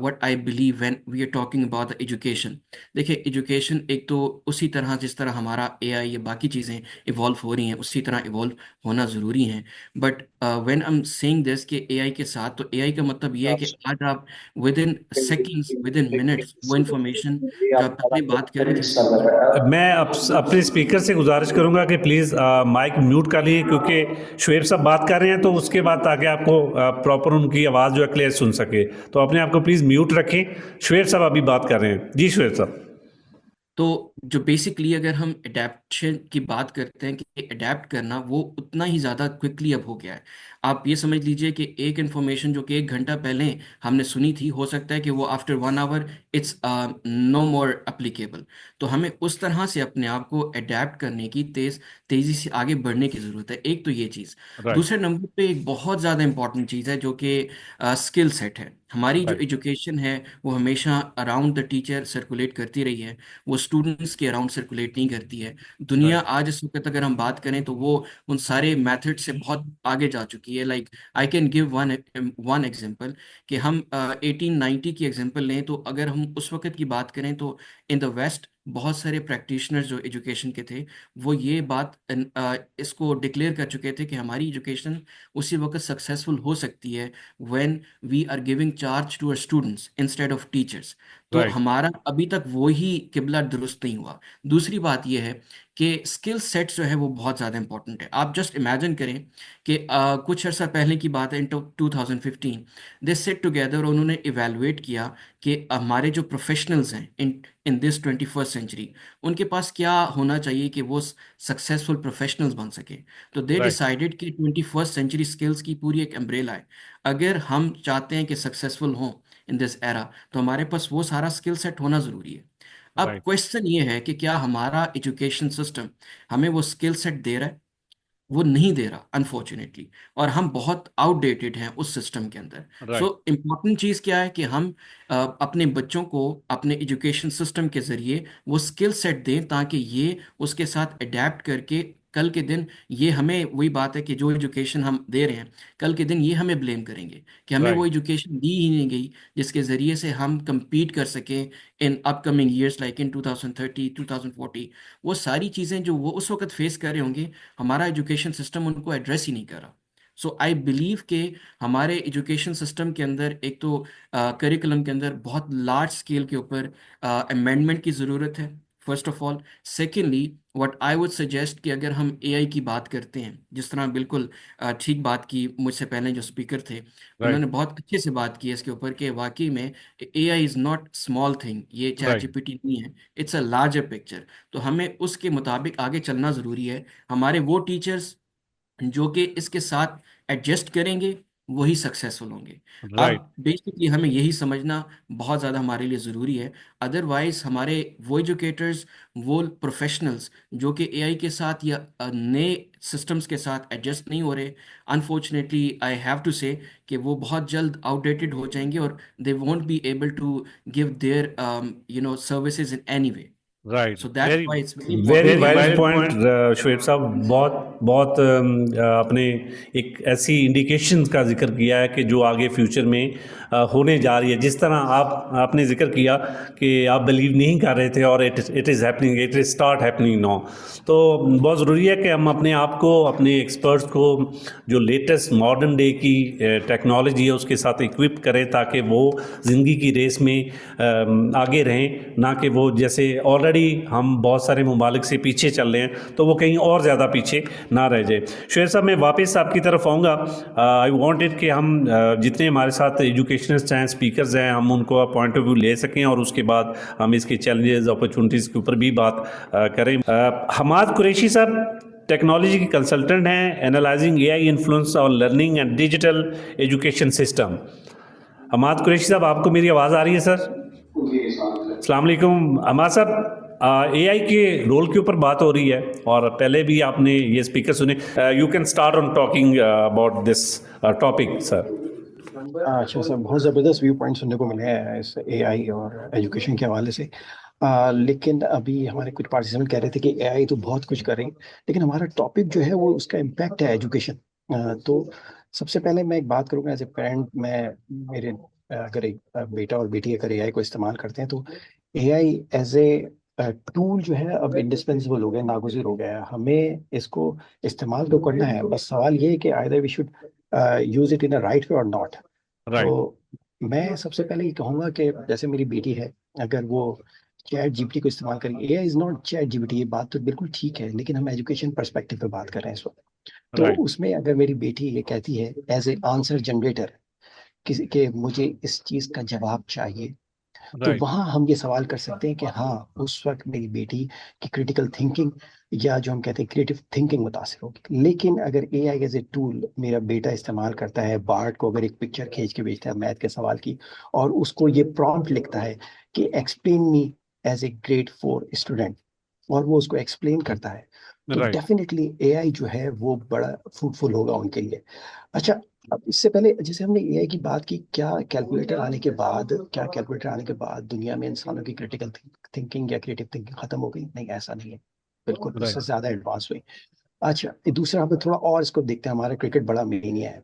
what I believe when we are talking about the education, देखिए एजुकेशन एक तो उसी तरह जिस तरह हमारा एआई या बाकी चीज़ें इवॉल्व हो रही हैं उसी तरह इवॉल्व होना ज़रूरी है। But when I am saying this कि एआई के साथ, तो एआई का मतलब ये है कि आज आप with in seconds, with in minutes वो इंफॉर्मेशन जो आप पहले बात कर रहे थे। मैं अपने स्पीकर से गुजारिश करूंगा कि प्लीज़ माइक म्यूट कर लीजिए, क्योंकि शुएब साहब बात कर रहे हैं, तो उसके बाद ताकि आपको प्रॉपर उनकी आवाज़ जो है क्लियर सुन सके, तो अपने आप को प्लीज़ म्यूट रखें। शुएब साहब अभी बात कर रहे हैं जी। शुएब साहब, तो जो बेसिकली अगर हम अडेप्शन की बात करते हैं कि अडेप्ट करना, वो उतना ही ज़्यादा क्विकली अब हो गया है। आप ये समझ लीजिए कि एक इन्फॉर्मेशन जो कि 1 घंटा पहले हमने सुनी थी, हो सकता है कि वो after 1 hour it's no more applicable. तो हमें उस तरह से अपने आप को अडेप्ट करने की तेज़ी से आगे बढ़ने की ज़रूरत है। एक तो ये चीज़। राइट। दूसरे नंबर पे एक बहुत ज़्यादा इंपॉर्टेंट चीज़ है जो कि स्किल सेट है। हमारी जो राइट। एजुकेशन है वो हमेशा अराउंड द टीचर सर्कुलेट करती रही है, वो स्टूडेंट्स के अराउंड सर्कुलेट नहीं करती है। दुनिया राइट। आज इस वक्त अगर हम बात करें तो वो उन सारे मेथड से बहुत आगे जा चुकी है। Like I can give one example कि हम 1890 की एग्जांपल लें, तो अगर हम उस वक्त की बात करें तो इन द वेस्ट बहुत सारे प्रैक्टिशनर्स जो एजुकेशन के थे, वो ये बात इसको डिक्लेयर कर चुके थे कि हमारी एजुकेशन उसी वक्त सक्सेसफुल हो सकती है when we are giving charge to our students instead of teachers. तो राइट। हमारा अभी तक वो ही किबला दुरुस्त नहीं हुआ। दूसरी बात यह है कि स्किल सेट्स जो है वो बहुत ज़्यादा इंपॉर्टेंट है। आप जस्ट इमेजिन करें कि कुछ अर्सा पहले की बात है, इन 2015 दे सेट टुगेदर और उन्होंने इवेलुएट किया कि हमारे जो प्रोफेशनल्स हैं इन इन दिस 21st सेंचुरी, उनके पास क्या होना चाहिए कि वो सक्सेसफुल प्रोफेशनल्स बन सके। तो दे राइट। डिसाइडेड कि 21st सेंचुरी स्किल्स की पूरी एक अम्ब्रेला है। अगर हम चाहते हैं कि सक्सेसफुल हों इन दिस एरा, तो हमारे पास वो सारा स्किल सेट होना ज़रूरी है। अब राइट। क्वेश्चन ये है कि क्या हमारा एजुकेशन सिस्टम हमें वो स्किल सेट दे रहा है? वो नहीं दे रहा अनफॉर्चुनेटली, और हम बहुत आउटडेटेड हैं उस सिस्टम के अंदर। सो राइट। इम्पॉर्टेंट चीज़ क्या है कि हम अपने बच्चों को अपने एजुकेशन सिस्टम के ज़रिए वो स्किल सेट दें ताकि ये उसके साथ अडेप्ट करके कल के दिन ये हमें, वही बात है कि जो एजुकेशन हम दे रहे हैं कल के दिन ये हमें ब्लेम करेंगे कि हमें वो राइट। एजुकेशन दी ही नहीं गई जिसके ज़रिए से हम compete कर सकें in upcoming years, like in 2030 2040। वो सारी चीज़ें जो वो उस वक्त फेस कर रहे होंगे, हमारा एजुकेशन सिस्टम उनको एड्रेस ही नहीं कर रहा। सो आई बिलीव के हमारे एजुकेशन सिस्टम के अंदर एक तो करिकुलम के अंदर बहुत लार्ज स्केल के ऊपर अमेंडमेंट की ज़रूरत है, first of all. Secondly what I would suggest कि अगर हम एआई की बात करते हैं, जिस तरह बिल्कुल ठीक बात की मुझसे पहले जो स्पीकर थे, उन्होंने राइट। बहुत अच्छे से बात की है इसके ऊपर कि वाकई में AI is not small thing, ये चैट राइट। जीपीटी नहीं है, इट्स अ लार्जर पिक्चर। तो हमें उसके मुताबिक आगे चलना ज़रूरी है। हमारे वो टीचर्स जो कि इसके साथ एडजस्ट करेंगे वही सक्सेसफुल होंगे। राइट। अब बेसिकली हमें यही समझना बहुत ज़्यादा हमारे लिए ज़रूरी है। अदरवाइज हमारे वो एजुकेटर्स, वो प्रोफेशनल्स जो कि एआई के साथ या नए सिस्टम्स के साथ एडजस्ट नहीं हो रहे, unfortunately I have to say कि वो बहुत जल्द आउटडेटेड हो जाएंगे और they won't be able to give their services in any way. Right. So that's very why it's very very important. Valid point Shoaib sahab. बहुत बहुत आपने एक ऐसी इंडिकेशन का जिक्र किया है कि जो आगे फ्यूचर में होने जा रही है। जिस तरह आपने जिक्र किया कि आप बिलीव नहीं कर रहे थे और it is happening, it is start happening now. तो बहुत ज़रूरी है कि हम अपने आप को, अपने एक्सपर्ट्स को जो लेटेस्ट मॉडर्न डे की टेक्नोलॉजी है उसके साथ इक्विप करें ताकि वो ज़िंदगी की रेस में आगे रहें, ना कि वो जैसे ऑलरेडी हम बहुत सारे ममालिक से पीछे चल रहे हैं तो वो कहीं और ज़्यादा पीछे ना रह जाए। शुएब साहब, मैं वापस आपकी तरफ आऊँगा। आई वांटेड कि हम जितने हमारे साथ एजुकेशनिस्ट हैं, स्पीकर्स हैं, हम उनको पॉइंट ऑफ व्यू ले सकें और उसके बाद हम इसके चैलेंजेस, अपॉर्चुनिटीज़ के ऊपर भी बात करें। हमाद कुरैशी साहब टेक्नोलॉजी के कंसल्टेंट हैं, analysing AI influence on learning and digital education system. Hammad Qureshi sahab, आपको मेरी आवाज़ आ रही है सर? अस्सलाम वालेकुम। हमाद साहब, एआई के रोल के ऊपर बात हो रही है और पहले भी आपने ये स्पीकर सुने। You can start on talking about this topic sir. अच्छा सर, बहुत ज़बरदस्त व्यू पॉइंट सुनने को मिले हैं इस एआई और एजुकेशन के हवाले से। लेकिन अभी हमारे कुछ पार्टिसिपेंट कह रहे थे कि एआई तो बहुत कुछ कर रही है, लेकिन हमारा टॉपिक जो है वो उसका इम्पैक्ट है एजुकेशन। तो सबसे पहले मैं एक बात करूँगा एज ए पेरेंट। मैं मेरे अगर एक बेटा और बेटी अगर एआई को इस्तेमाल करते हैं तो एआई एज ए टूल जो है अब इंडिस्पेंसिबल हो गया, नागुज़िर हो गया है। हमें इसको इस्तेमाल तो करना है, बस सवाल ये है कि either we should use it in a right way और नॉट। राइट। तो मैं सबसे पहले ये कहूँगा कि जैसे मेरी बेटी है, अगर वो चैट जीपीटी को इस्तेमाल करेंगे, AI is not chat GPT, ये बात तो बिल्कुल ठीक है, लेकिन हम एजुकेशन पर्सपेक्टिव पे बात कर रहे हैं इस वक्त। तो राइट। उसमें अगर मेरी बेटी ये कहती है एज ए आंसर जनरेटर किसी के, मुझे इस चीज का जवाब चाहिए, तो राइट। वहां हम ये सवाल कर सकते हैं कि हाँ, उस वक्त मेरी बेटी की क्रिटिकल थिंकिंग या जो हम कहते हैं क्रिएटिव थिंकिंग मुतासिर होगी। लेकिन अगर एआई एज ए टूल मेरा बेटा इस्तेमाल करता है, बार्ट को अगर एक पिक्चर खींच के भेजता है मैथ के सवाल की, और उसको ये प्रॉम्प्ट लिखता है कि explain me as a grade 4 student, और वो उसको एक्सप्लेन करता है, तो राइट। डेफिनेटली एआई जो है वो बड़ा फ्रूटफुल होगा उनके लिए। अच्छा, अब इससे पहले जैसे हमने एआई की बात की, क्या कैलकुलेटर आने के बाद दुनिया में इंसानों की क्रिटिकल थिंकिंग या क्रिएटिव थिंकिंग खत्म हो गई? नहीं, ऐसा नहीं है, बिल्कुल उससे राइट। ज्यादा एडवांस हुई। अच्छा, ये दूसरा हम थोड़ा और इसको देखते हैं। हमारा क्रिकेट बड़ा मेनिया है।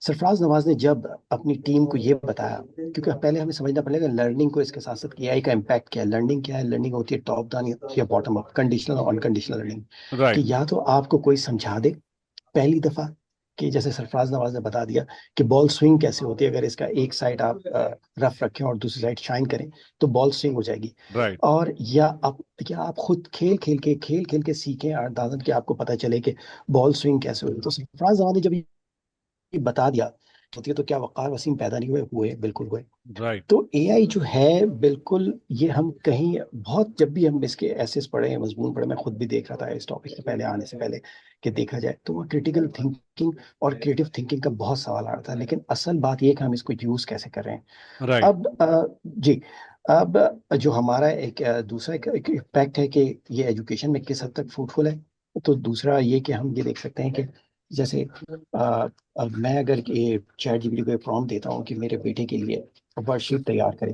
सरफराज नवाज ने जब अपनी टीम को ये बताया, क्योंकि पहले हमें समझना पड़ेगा लर्निंग को इसके साथ साथ एआई का इम्पैक्ट क्या है। लर्निंग क्या है? लर्निंग होती है टॉप डाउन या बॉटम अप, कंडीशनल और अनकंडीशनल लर्निंग। कि राइट। या तो आपको कोई समझा दे पहली दफा, कि जैसे सरफराज नवाज ने बता दिया कि बॉल स्विंग कैसे होती है, अगर इसका एक साइड आप रफ रखें और दूसरी साइड शाइन करें तो बॉल स्विंग हो जाएगी। राइट। और या आप खुद खेल खेल के सीखें और दादन कि आपको पता चले कि बॉल स्विंग कैसे होती है। तो सरफराज नवाज ने जब ये बता दिया होती है, तो क्या वक़ार वसीम पैदा नहीं हुए? हुए, बिल्कुल हुए। राइट। तो एआई जो है, बिल्कुल ये हम कहीं बहुत, जब भी हम इसके एसेस पढ़े, मजमून पढ़े, मैं खुद भी देख रहा था इस टॉपिक से पहले आने से पहले, कि देखा जाए तो वो क्रिटिकल थिंकिंग और क्रिएटिव थिंकिंग का बहुत सवाल आ रहा था, लेकिन असल बात ये कि हम इसको यूज कैसे कर रहे हैं। राइट। अब जी, अब जो हमारा एक दूसरा एक इम्पैक्ट है कि ये एजुकेशन में किस हद तक फ्रूटफुल है। तो दूसरा ये कि हम ये देख सकते हैं कि जैसे अब मैं अगर ये चैट जीपीटी को प्रॉम्प्ट देता हूँ कि मेरे बेटे के लिए वर्कशीट तैयार करें,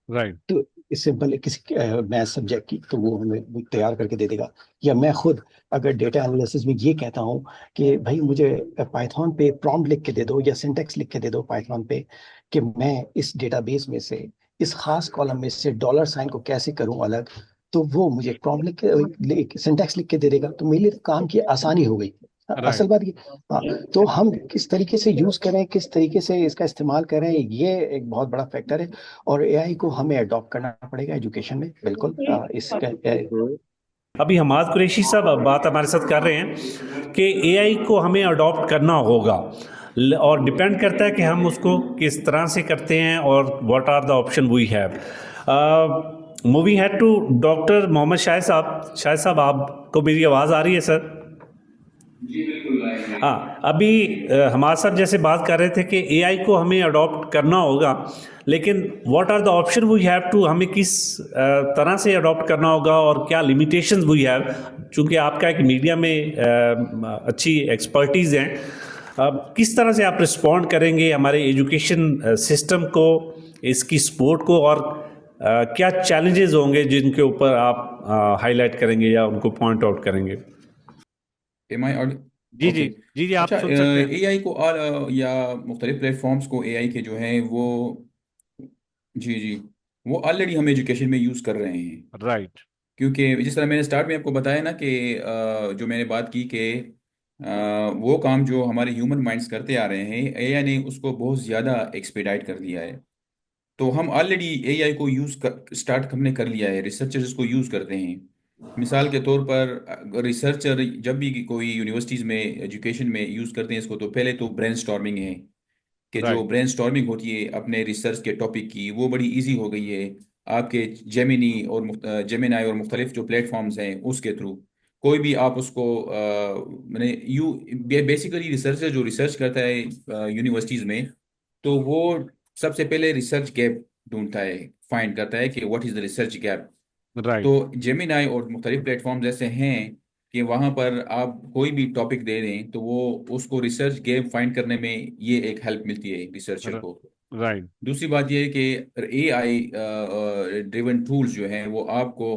राइट। तो इस सिंपल किसी मैथ सब्जेक्ट की, तो वो हमें वो तैयार करके दे देगा। या मैं खुद अगर डेटा एनालिसिस में ये कहता हूँ कि भाई मुझे पाइथन पे प्रॉम्प्ट लिख के दे दो या सिंटेक्स लिख के दे दो पाइथन पे, कि मैं इस डेटाबेस में से, इस खास कॉलम में से डॉलर साइन को कैसे करूं अलग, तो वो मुझे प्रॉम्प्ट लिख के सिंटेक्स लिख के दे देगा। तो मेरे लिए काम की आसानी हो गई। असल राइट। बात ये, हाँ, तो हम किस तरीके से यूज करें, किस तरीके से इसका इस्तेमाल करें, ये एक बहुत बड़ा फैक्टर है। और एआई को हमें अडॉप्ट करना पड़ेगा एजुकेशन में, बिल्कुल। इसका अभी हमाद कुरैशी साहब अब बात हमारे साथ कर रहे हैं कि एआई को हमें अडॉप्ट करना होगा और डिपेंड करता है कि हम उसको किस तरह से करते हैं और what are the option we have. Moving head to doctor Mohammad Shah sahab. Shah साहब, आपको मेरी आवाज़ आ रही है सर? जी बिल्कुल, हाँ, अभी हमारे साथ जैसे बात कर रहे थे कि एआई को हमें अडॉप्ट करना होगा, लेकिन what are the option we have to, हमें किस तरह से अडॉप्ट करना होगा और क्या लिमिटेशंस वी हैव, चूंकि आपका एक मीडिया में अच्छी एक्सपर्टीज़ हैं, किस तरह से आप रिस्पॉन्ड करेंगे हमारे एजुकेशन सिस्टम को, इसकी सपोर्ट को, और क्या चैलेंजेस होंगे जिनके ऊपर आप हाईलाइट करेंगे या उनको पॉइंट आउट करेंगे? एम आई और जी जी ओके। जी जी, आप अच्छा, सुन सकते हैं। एआई को और या मुख्तलिफ प्लेटफॉर्म्स को एआई के जो हैं वो, जी जी, वो ऑलरेडी हम एजुकेशन में यूज़ कर रहे हैं। राइट क्योंकि जिस तरह मैंने स्टार्ट में आपको बताया ना कि जो मैंने बात की कि वो काम जो हमारे ह्यूमन माइंड्स करते आ रहे हैं, एआई ने उसको बहुत ज़्यादा एक्सपेडाइट कर दिया है। तो हम ऑलरेडी एआई को स्टार्ट हमने कर लिया है, रिसर्चर्स इसको यूज़ करते हैं। मिसाल के तौर पर रिसर्चर जब भी कोई यूनिवर्सिटीज़ में एजुकेशन में यूज़ करते हैं इसको, तो पहले तो ब्रेनस्टॉर्मिंग है कि जो राइट ब्रेनस्टॉर्मिंग होती है अपने रिसर्च के टॉपिक की, वो बड़ी इजी हो गई है आपके जेमिनी और जेमिनाई और मुख्तलिफ जो प्लेटफॉर्म्स हैं उसके थ्रू। कोई भी आप उसको मैंने यू बेसिकली रिसर्चर जो रिसर्च करता है यूनिवर्सिटीज़ में, तो वो सबसे पहले रिसर्च गैप ढूंढता है, फाइंड करता है कि what is the research gap. तो राइट जेमिनाई और मुख्तलिफ प्लेटफॉर्म्स ऐसे हैं कि वहाँ पर आप कोई भी टॉपिक दे दें तो वो उसको रिसर्च गैप फाइंड करने में ये एक हेल्प मिलती है रिसर्चर को। राइट दूसरी बात ये है कि एआई ड्रिवन टूल्स जो हैं वो आपको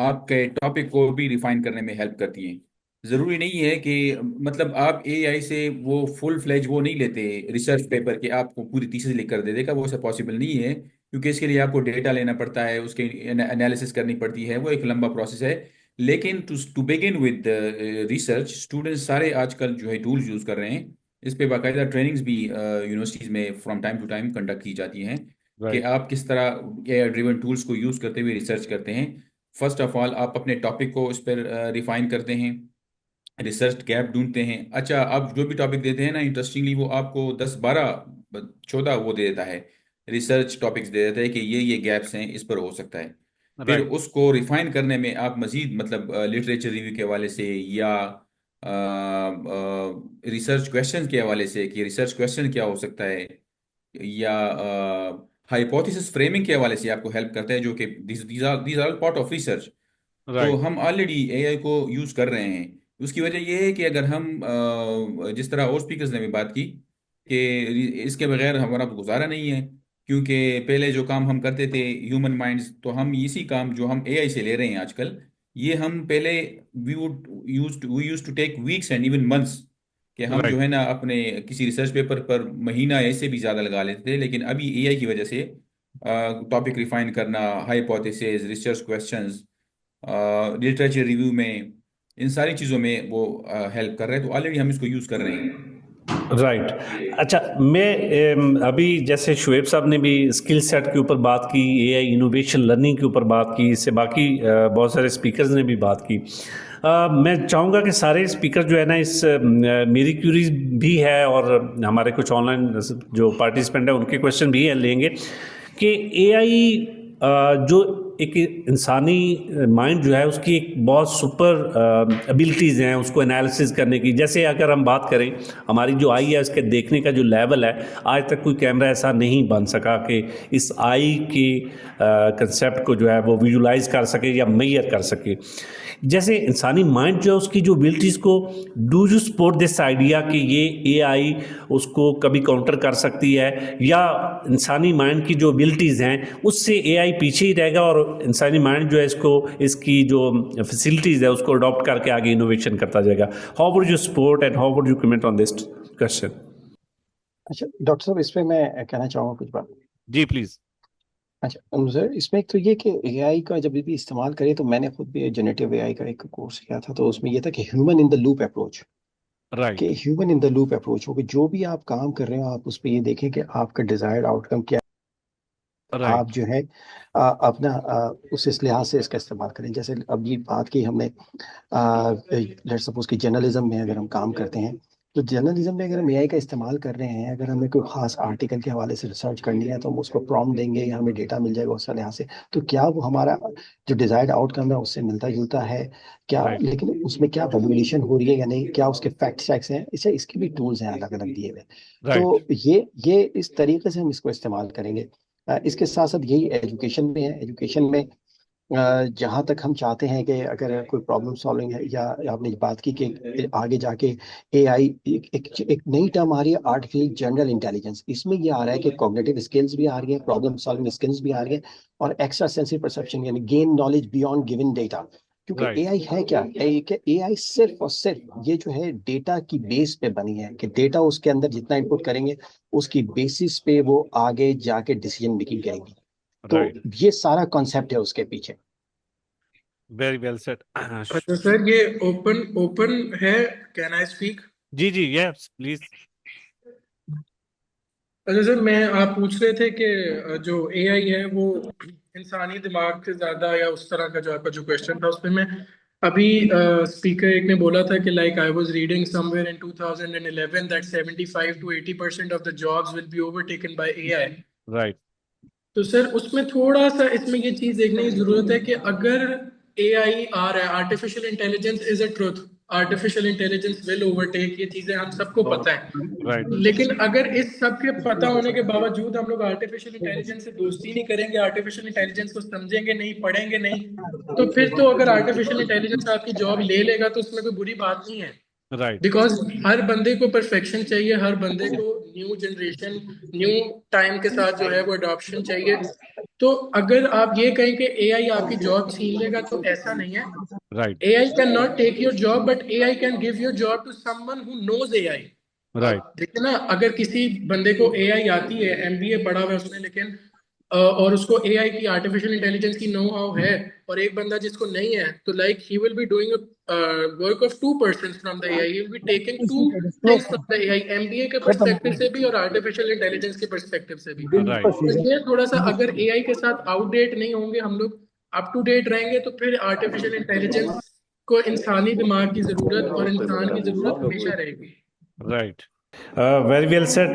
आपके टॉपिक को भी रिफाइन करने में हेल्प करती हैं। ज़रूरी नहीं है कि मतलब आप एआई से वो फुल फ्लेज वो नहीं लेते रिसर्च पेपर के आपको पूरी थीसिस लिख कर दे देगा, वो ऐसा पॉसिबल नहीं है, क्योंकि इसके लिए आपको डेटा लेना पड़ता है, उसके एनालिसिस करनी पड़ती है, वो एक लंबा प्रोसेस है। लेकिन to begin with research, students सारे आजकल जो है टूल्स यूज़ कर रहे हैं। इस पे बाकायदा ट्रेनिंग्स भी यूनिवर्सिटीज़ में from time to time conduct की जाती हैं कि राइट आप किस तरह एआई ड्रिवन टूल्स को यूज़ करते हुए रिसर्च करते हैं। फर्स्ट ऑफ ऑल आप अपने टॉपिक को इस पर रिफाइन करते हैं, रिसर्च गैप ढूंढते हैं। अच्छा, आप जो भी टॉपिक देते हैं ना, इंटरेस्टिंगली वो आपको 10 12 14 वो दे देता है, रिसर्च टॉपिक्स दे देता है कि ये गैप्स हैं, इस पर हो सकता है। फिर राइट उसको रिफाइन करने में आप मजीद मतलब लिटरेचर रिव्यू के हवाले से या रिसर्च क्वेश्चन के हवाले से कि रिसर्च क्वेश्चन क्या हो सकता है, या हाइपोथेसिस फ्रेमिंग के हवाले से आपको हेल्प करता है, जो कि these are part of research. तो राइट हम ऑलरेडी एआई को यूज़ कर रहे हैं। उसकी वजह यह है कि अगर हम जिस तरह और स्पीकर्स ने भी बात की कि इसके बगैर हमारा गुजारा नहीं है, क्योंकि पहले जो काम हम करते थे ह्यूमन माइंड्स, तो हम इसी काम जो हम एआई से ले रहे हैं आजकल, ये हम पहले we use to take weeks and even months, कि हम जो राइट है ना अपने किसी रिसर्च पेपर पर महीना ऐसे भी ज़्यादा लगा लेते थे। लेकिन अभी एआई की वजह से टॉपिक रिफाइन करना, hypothesis, research questions, literature review में, इन सारी चीज़ों में वो हेल्प कर रहे हैं। तो ऑलरेडी हम इसको यूज़ कर रहे हैं। राइट। अच्छा, मैं अभी जैसे शुएब साहब ने भी स्किल सेट के ऊपर बात की, एआई इनोवेशन लर्निंग के ऊपर बात की, इससे बाकी बहुत सारे स्पीकर्स ने भी बात की। मैं चाहूँगा कि सारे स्पीकर जो है ना, इस मेरी क्यूरीज भी है और हमारे कुछ ऑनलाइन जो पार्टिसिपेंट है उनके क्वेश्चन भी है लेंगे कि एआई जो एक इंसानी माइंड जो है उसकी एक बहुत सुपर एबिलिटीज़ हैं उसको एनालिसिस करने की। जैसे अगर हम बात करें, हमारी जो आई है उसके देखने का जो लेवल है, आज तक कोई कैमरा ऐसा नहीं बन सका कि इस आई के कंसेप्ट को जो है वो विजुलाइज कर सके या मेजर कर सके। जैसे इंसानी माइंड जो है उसकी जो एबिलिटीज़ को, do you support this idea कि ये एआई उसको कभी काउंटर कर सकती है, या इंसानी माइंड की जो एबिलिटीज़ हैं उससे एआई पीछे ही रहेगा और इंसानी माइंड जो है इसको, इसकी जो फैसिलिटीज़ है उसको अडॉप्ट करके आगे इनोवेशन करता जाएगा? How would you support and how would you comment on this question? अच्छा डॉक्टर साहब, इस पे मैं कहना चाहूँगा कुछ बात। जी प्लीज़। अच्छा सर, इसमें एक तो ये कि एआई का जब भी इस्तेमाल करें, तो मैंने खुद भी जनरेटिव एआई का एक कोर्स किया था, तो उसमें ये था कि human in the loop approach, कि right human in the loop approach हो कि जो भी आप काम कर रहे हो आप उस पर ये देखें कि आपका डिजायर्ड आउटकम क्या है। आप राइट जो है अपना उस इस लिहाज से इसका इस्तेमाल करें। जैसे अब ये बात की हमने, लेट्स सपोज कि जर्नलिज्म में अगर हम काम करते हैं, तो जर्नलिज्म में अगर हम एआई का इस्तेमाल कर रहे हैं, अगर हमें कोई खास आर्टिकल के हवाले से रिसर्च करनी है तो हम उसको प्रॉम्प्ट देंगे या हमें डेटा मिल जाएगा उस लिहाज से, तो क्या वो हमारा जो डिजायर्ड आउटकम है उससे मिलता जुलता है क्या, राइट लेकिन उसमें क्या वैल्यूएशन हो रही है या नहीं, क्या उसके फैक्ट चेक्स हैं, इसे इसके भी टूल्स हैं अलग अलग दिए हुए। राइट तो ये इस तरीके से हम इसको इस्तेमाल करेंगे। इसके साथ साथ यही एजुकेशन में है। एजुकेशन में जहाँ तक हम चाहते हैं कि अगर कोई प्रॉब्लम सॉल्विंग है, या आपने बात की कि आगे जाके एआई एक नई टर्म आ रही है, आर्टिफिशियल जनरल इंटेलिजेंस। इसमें ये आ रहा है कि कॉग्निटिव स्किल्स भी आ रही हैं, प्रॉब्लम सॉल्विंग स्किल्स भी आ रही हैं, और एक्स्ट्रा सेंसिव परसेप्शन यानी gain knowledge beyond given data. क्योंकि राइट एआई है क्या, एआई सिर्फ और सिर्फ ये जो है डेटा की बेस पे बनी है, कि डेटा उसके अंदर जितना इनपुट करेंगे उसकी बेसिस पे वो आगे जाके डिसीजन मेकिंग करेंगी। तो राइट ये सारा कॉन्सेप्ट है उसके पीछे। Very well said. अच्छा सर, ये ओपन ओपन है, कैन आई स्पीक? जी जी यस प्लीज। अच्छा सर, मैं आप पूछ रहे थे कि जो एआई है वो इंसानी दिमाग से ज्यादा, या उस तरह का जो आपका जो क्वेश्चन था उस पर मैं अभी स्पीकर एक ने बोला था कि like I was reading somewhere in 2011 that 75 to 80% of the jobs will be overtaken bye AI. Right तो सर उसमें थोड़ा सा इसमें ये चीज देखने की जरूरत है कि अगर एआई आ रहा है, artificial intelligence is a truth, artificial intelligence will overtake, ये चीजें हम सबको पता है। राइट लेकिन अगर इस सब के पता होने के बावजूद हम लोग आर्टिफिशियल इंटेलिजेंस से दोस्ती नहीं करेंगे, आर्टिफिशियल इंटेलिजेंस को समझेंगे नहीं, पढ़ेंगे नहीं, तो फिर तो अगर आर्टिफिशियल इंटेलिजेंस आपकी जॉब ले लेगा तो उसमें कोई बुरी बात नहीं है। राइट बिकॉज हर बंदे को परफेक्शन चाहिए, हर बंदे को न्यू जनरेशन, न्यू टाइम के साथ जो है वो अडॉप्शन चाहिए। तो अगर आप ये कहें कि एआई आपकी जॉब छीन लेगा, तो ऐसा नहीं है। Right AI can not take your job, but AI can give your job to someone who knows AI. Right देखिए ना, अगर किसी बंदे को एआई आती है, एमबीए पढ़ा हुआ है उसने, लेकिन और उसको एआई की, आर्टिफिशियल इंटेलिजेंस की नो हाउ है, और एक बंदा जिसको नहीं है, तो like he will be doing work of to persons from the AI, he will be taking two things from the AI, MBA के पर्सपेक्टिव से भी और आर्टिफिशियल इंटेलिजेंस के पर्सपेक्टिव से भी। राइट तो ये थोड़ा सा, अगर एआई के साथ आउटडेट नहीं होंगे हम लोग, अप टू डेट रहेंगे, तो फिर आर्टिफिशियल इंटेलिजेंस को इंसानी दिमाग की जरूरत और इंसान की जरूरत हमेशा रहेगी। Right very well said.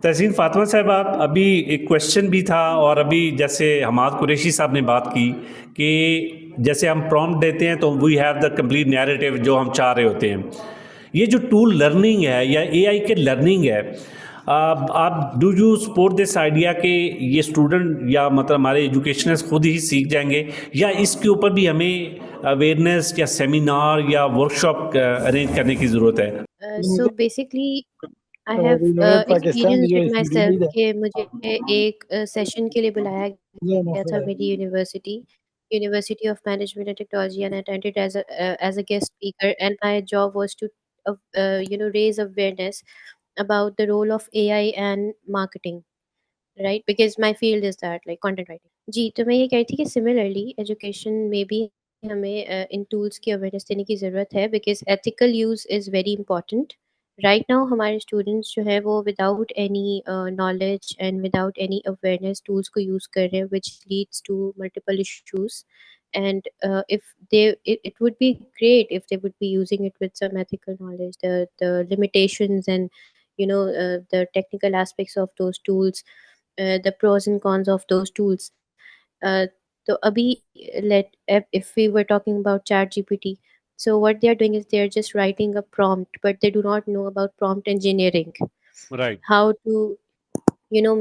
Tahseen Fatima साहब, आप अभी एक क्वेश्चन भी था, और अभी जैसे हमाद कुरैशी साहब ने बात की कि जैसे हम प्रॉम्प्ट देते हैं तो we have the complete narrative जो हम चाह रहे होते हैं। ये जो टूल लर्निंग है या एआई के लर्निंग है, आप do you support this idea कि ये स्टूडेंट या मतलब हमारे एजुकेशनर्स खुद ही सीख जाएंगे, या इसके ऊपर भी हमें अवेयरनेस या सेमिनार या वर्कशॉप अरेंज करने की ज़रूरत है? So basically, I have experienced it myself कि मुझे एक सेशन के लिए बुलाया गया था मेरी university of management and technology, and I attended as a guest speaker, and my job was to raise awareness about the role of AI and marketing, right? Because my field is that, like content writing. जी, तो मैं ये कह रही थी कि similarly education में भी हमें इन टूल्स की अवेयरनेस देने की ज़रूरत है, because ethical use is very important. Right now हमारे स्टूडेंट्स जो है वो without any knowledge and without any awareness tools को यूज़ कर रहे हैं, which leads to multiple issues. And if it would be great if they would be using it with some ethical knowledge, the limitations and the technical aspects of those tools, the pros and cons of those tools. So abhi, if we were talking about ChatGPT, so what they are doing is they are just writing a prompt, but they do not know about prompt engineering, Right. how to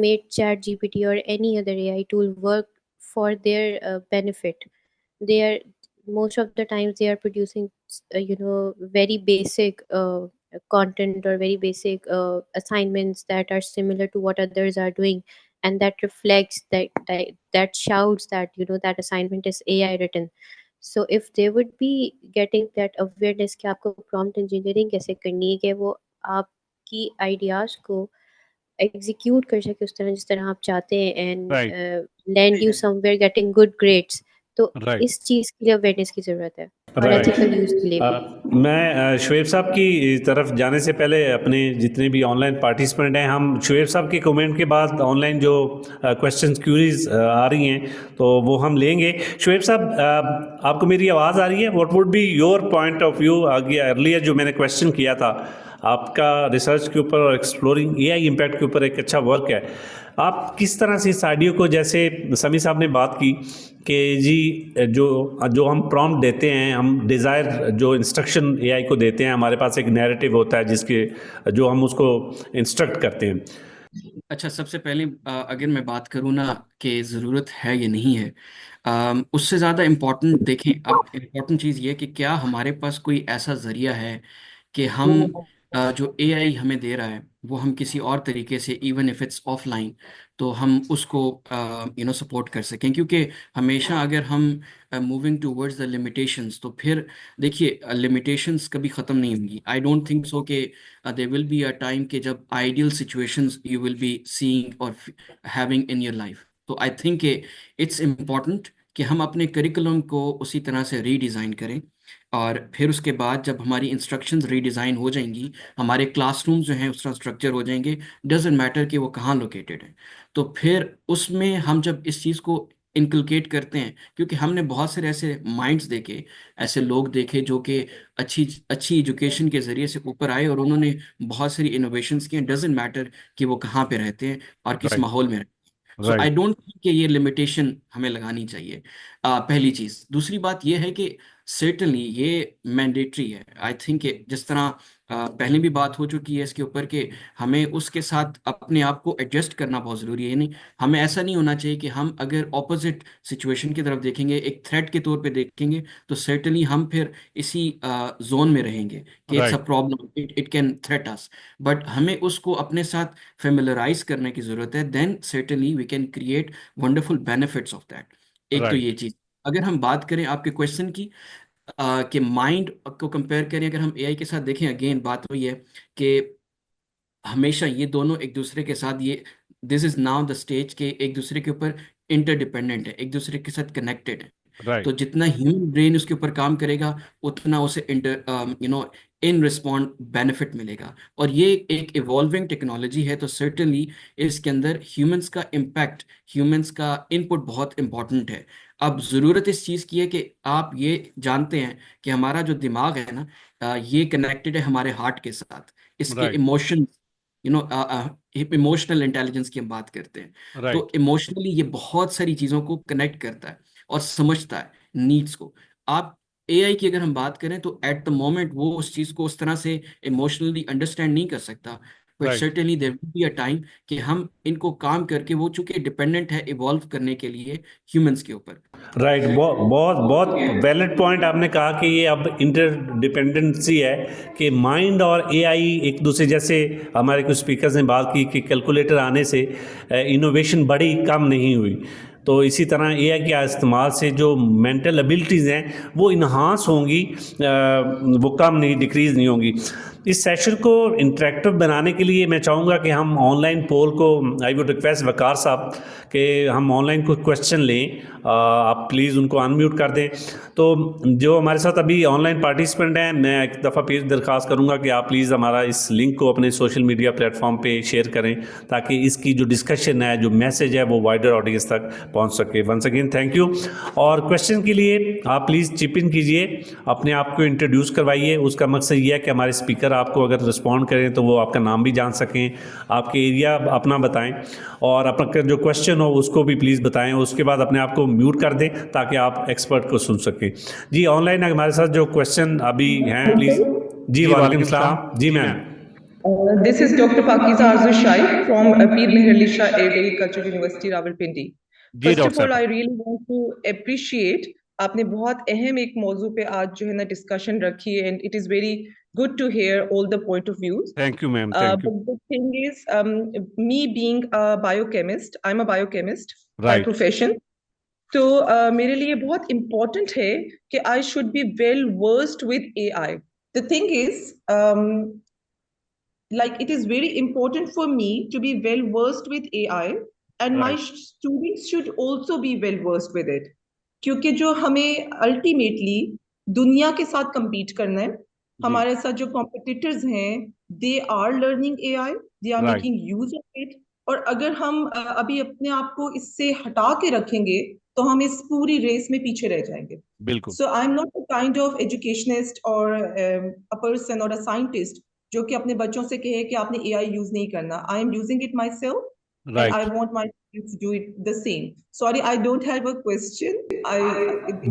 make ChatGPT or any other AI tool work for their benefit. They are, most of the times they are producing very basic content or very basic assignments that are similar to what others are doing, and that reflects that shouts that that assignment is AI written. So if they would be getting that awareness कि आपको prompt engineering कैसे करनी है, कि वो आपकी ideas को execute कर सके उस तरह जिस तरह आप चाहते हैं, Right. And land you somewhere getting good grades, तो Right. इस चीज के लिए अवेयरनेस की जरूरत है, और Right. एथिकल यूज के लिए भी। मैं शुएब साहब की तरफ जाने से पहले अपने जितने भी ऑनलाइन पार्टिसिपेंट हैं, हम शुएब साहब के कमेंट के बाद ऑनलाइन जो क्वेश्चन क्यूरीज आ रही हैं तो वो हम लेंगे। शुएब साहब, आपको मेरी आवाज़ आ रही है? What would be your point of view? आगे अर्लियर जो मैंने क्वेश्चन किया था, आपका रिसर्च के ऊपर और एक्सप्लोरिंग एआई इम्पैक्ट के ऊपर एक अच्छा वर्क है। आप किस तरह से इस आइडिया को, जैसे समी साहब ने बात की कि जी जो जो हम प्रॉम्प्ट देते हैं, हम डिज़ायर जो इंस्ट्रक्शन एआई को देते हैं, हमारे पास एक नैरेटिव होता है जिसके जो हम उसको इंस्ट्रक्ट करते हैं। अच्छा, सबसे पहले अगर मैं बात करूँ ना कि ज़रूरत है या नहीं है, उससे ज़्यादा इम्पोर्टेंट देखें, अब इम्पोर्टेंट चीज़ ये है कि क्या हमारे पास कोई ऐसा ज़रिया है कि हम जो एआई हमें दे रहा है वो हम किसी और तरीके से, इवन इफ इट्स ऑफलाइन, तो हम उसको सपोर्ट कर सकें। क्योंकि हमेशा अगर हम मूविंग टूवर्ड्स द लिमिटेशंस, तो फिर देखिए लिमिटेशंस कभी ख़त्म नहीं होंगी। आई डोंट थिंक सो कि there will be a time कि जब ideal situations you will be seeing और हैविंग इन योर लाइफ। तो आई थिंक इट्स इम्पॉर्टेंट कि हम अपने करिकुलम को उसी तरह से रीडिज़ाइन करें, और फिर उसके बाद जब हमारी इंस्ट्रक्शंस रीडिज़ाइन हो जाएंगी, हमारे क्लासरूम जो हैं उस तरह स्ट्रक्चर हो जाएंगे, डजेंट मैटर कि वो कहाँ लोकेटेड है, तो फिर उसमें हम जब इस चीज़ को इनकलकेट करते हैं, क्योंकि हमने बहुत सारे ऐसे माइंड्स देखे, ऐसे लोग देखे जो कि अच्छी अच्छी एजुकेशन के ज़रिए से ऊपर आए और उन्होंने बहुत सारी इनोवेशंस किए, डजेंट मैटर कि वो कहाँ पे रहते हैं और किस राइट, माहौल में रहते हैं। सो आई राइट, डोंट थिंक कि ये लिमिटेशन हमें लगानी चाहिए। पहली चीज़। दूसरी बात ये है कि सर्टनली ये मैंडेटरी है। आई थिंक जिस तरह पहले भी बात हो चुकी है इसके ऊपर कि हमें उसके साथ अपने आप को एडजस्ट करना बहुत ज़रूरी है। नहीं, हमें ऐसा नहीं होना चाहिए कि हम अगर ऑपोजिट सिचुएशन की तरफ देखेंगे, एक थ्रेट के तौर पे देखेंगे, तो सर्टनली हम फिर इसी जोन में रहेंगे कि it's a right, problem, it can threat us. But हमें उसको अपने साथ फेमिलराइज करने की ज़रूरत है, then certainly we can create wonderful benefits of that. एक तो ये राइट, चीज़। अगर हम बात करें आपके क्वेश्चन की, कि माइंड को कंपेयर करें, अगर हम एआई के साथ देखें, अगेन बात वही है कि हमेशा ये दोनों एक दूसरे के साथ, ये this is now the stage के एक दूसरे के ऊपर इंटरडिपेंडेंट है, एक दूसरे के साथ कनेक्टेड है। तो राइट, जितना ह्यूमन ब्रेन उसके ऊपर काम करेगा, उतना उसे इन रिस्पॉन्ड बेनिफिट मिलेगा। और ये एक इवॉल्विंग टेक्नोलॉजी है, तो सर्टनली इसके अंदर ह्यूमंस का इम्पैक्ट, ह्यूमंस का इनपुट बहुत इंपॉर्टेंट है। अब ज़रूरत इस चीज़ की है कि आप ये जानते हैं कि हमारा जो दिमाग है ना, ये कनेक्टेड है हमारे हार्ट के साथ। इसके राइट, इमोशन, इमोशनल इंटेलिजेंस की हम बात करते हैं, तो राइट, इमोशनली ये बहुत सारी चीज़ों को कनेक्ट करता है और समझता है नीड्स को। आप एआई की अगर हम बात करें, तो एट द मोमेंट वो उस चीज़ को उस तरह से इमोशनली अंडरस्टैंड नहीं कर सकता, but right, certainly there will be a time कि हम इनको काम करके, वो चूंकि डिपेंडेंट है इवॉल्व करने के लिए ह्यूमंस के ऊपर। राइट। बहुत बहुत बहुत वैलिड पॉइंट आपने कहा कि ये अब इंटरडिपेंडेंसी है कि माइंड और एआई एक दूसरे, जैसे हमारे कुछ स्पीकर्स ने बात की कि कैलकुलेटर आने से इनोवेशन बड़ी कम नहीं हुई, तो इसी तरह एआई के इस्तेमाल से जो मेंटल एबिलिटीज़ हैं वो इन्हांस होंगी, वो कम नहीं, डिक्रीज़ नहीं होंगी। इस सेशन को इंटरेक्टिव बनाने के लिए मैं चाहूँगा कि हम ऑनलाइन पोल को, आई वुड रिक्वेस्ट वकार साहब कि हम ऑनलाइन कोई क्वेश्चन लें, आप प्लीज़ उनको अनम्यूट कर दें। तो जो हमारे साथ अभी ऑनलाइन पार्टिसिपेंट हैं, मैं एक दफ़ा फिर दरख्वास्त करूँगा कि आप प्लीज़ हमारा इस लिंक को अपने सोशल मीडिया प्लेटफॉर्म पे शेयर करें, ताकि इसकी जो डिस्कशन है, जो मैसेज है, वो वाइडर ऑडियंस तक पहुँच सके। Once again thank you. और क्वेश्चन के लिए आप प्लीज़ चिप इन कीजिए, अपने आप को इंट्रोड्यूस करवाइए। उसका मकसद ये है कि हमारे स्पीकर आपको अगर रिस्पॉन्ड करें तो वो आपका नाम भी जान सकें, आपके एरिया अपना बताएं, और अपना जो क्वेश्चन हो उसको भी प्लीज़ बताएं। उसके बाद अपने आप को म्यूट कर दें ताकि आप एक्सपर्ट को सुन सकें। जी, ऑनलाइन हमारे साथ जो क्वेश्चन अभी हैं, प्लीज़। जी, वालेकुम सलाम। जी ma'am. This is Dr. Pakiza Arzu Shai from Peer Meherli Shah Agricultural University, Rawalpindi. जी First डॉक्टर of all, साहब। I really want to appreciate आपने बहुत अहम एक मौजू पे आज जो है ना डिस्कशन रखी है, and it is very good to hear all the point of views. Thank you ma'am, thank you. But the thing is, me being a biochemist, I'm a biochemist by right, profession. तो मेरे लिए बहुत important है कि I should be well versed with AI. The thing is, like it is very important for me to be well versed with AI, and my right, students should also be well versed with it, क्योंकि जो हमें ultimately दुनिया के साथ compete करना है, जी, हमारे साथ जो competitors हैं, they are learning AI, they are right, making use of it, और अगर हम अभी अपने आप को इससे हटा के रखेंगे तो हम इस पूरी रेस में पीछे रह जाएंगे. बिल्कुल। So I'm not a kind of educationist or a person or a scientist जो कि अपने बच्चों से कहे कि आपने एआई यूज नहीं करना. I am using it my self and I Right. want my students to do it the same. Sorry, I don't have a question.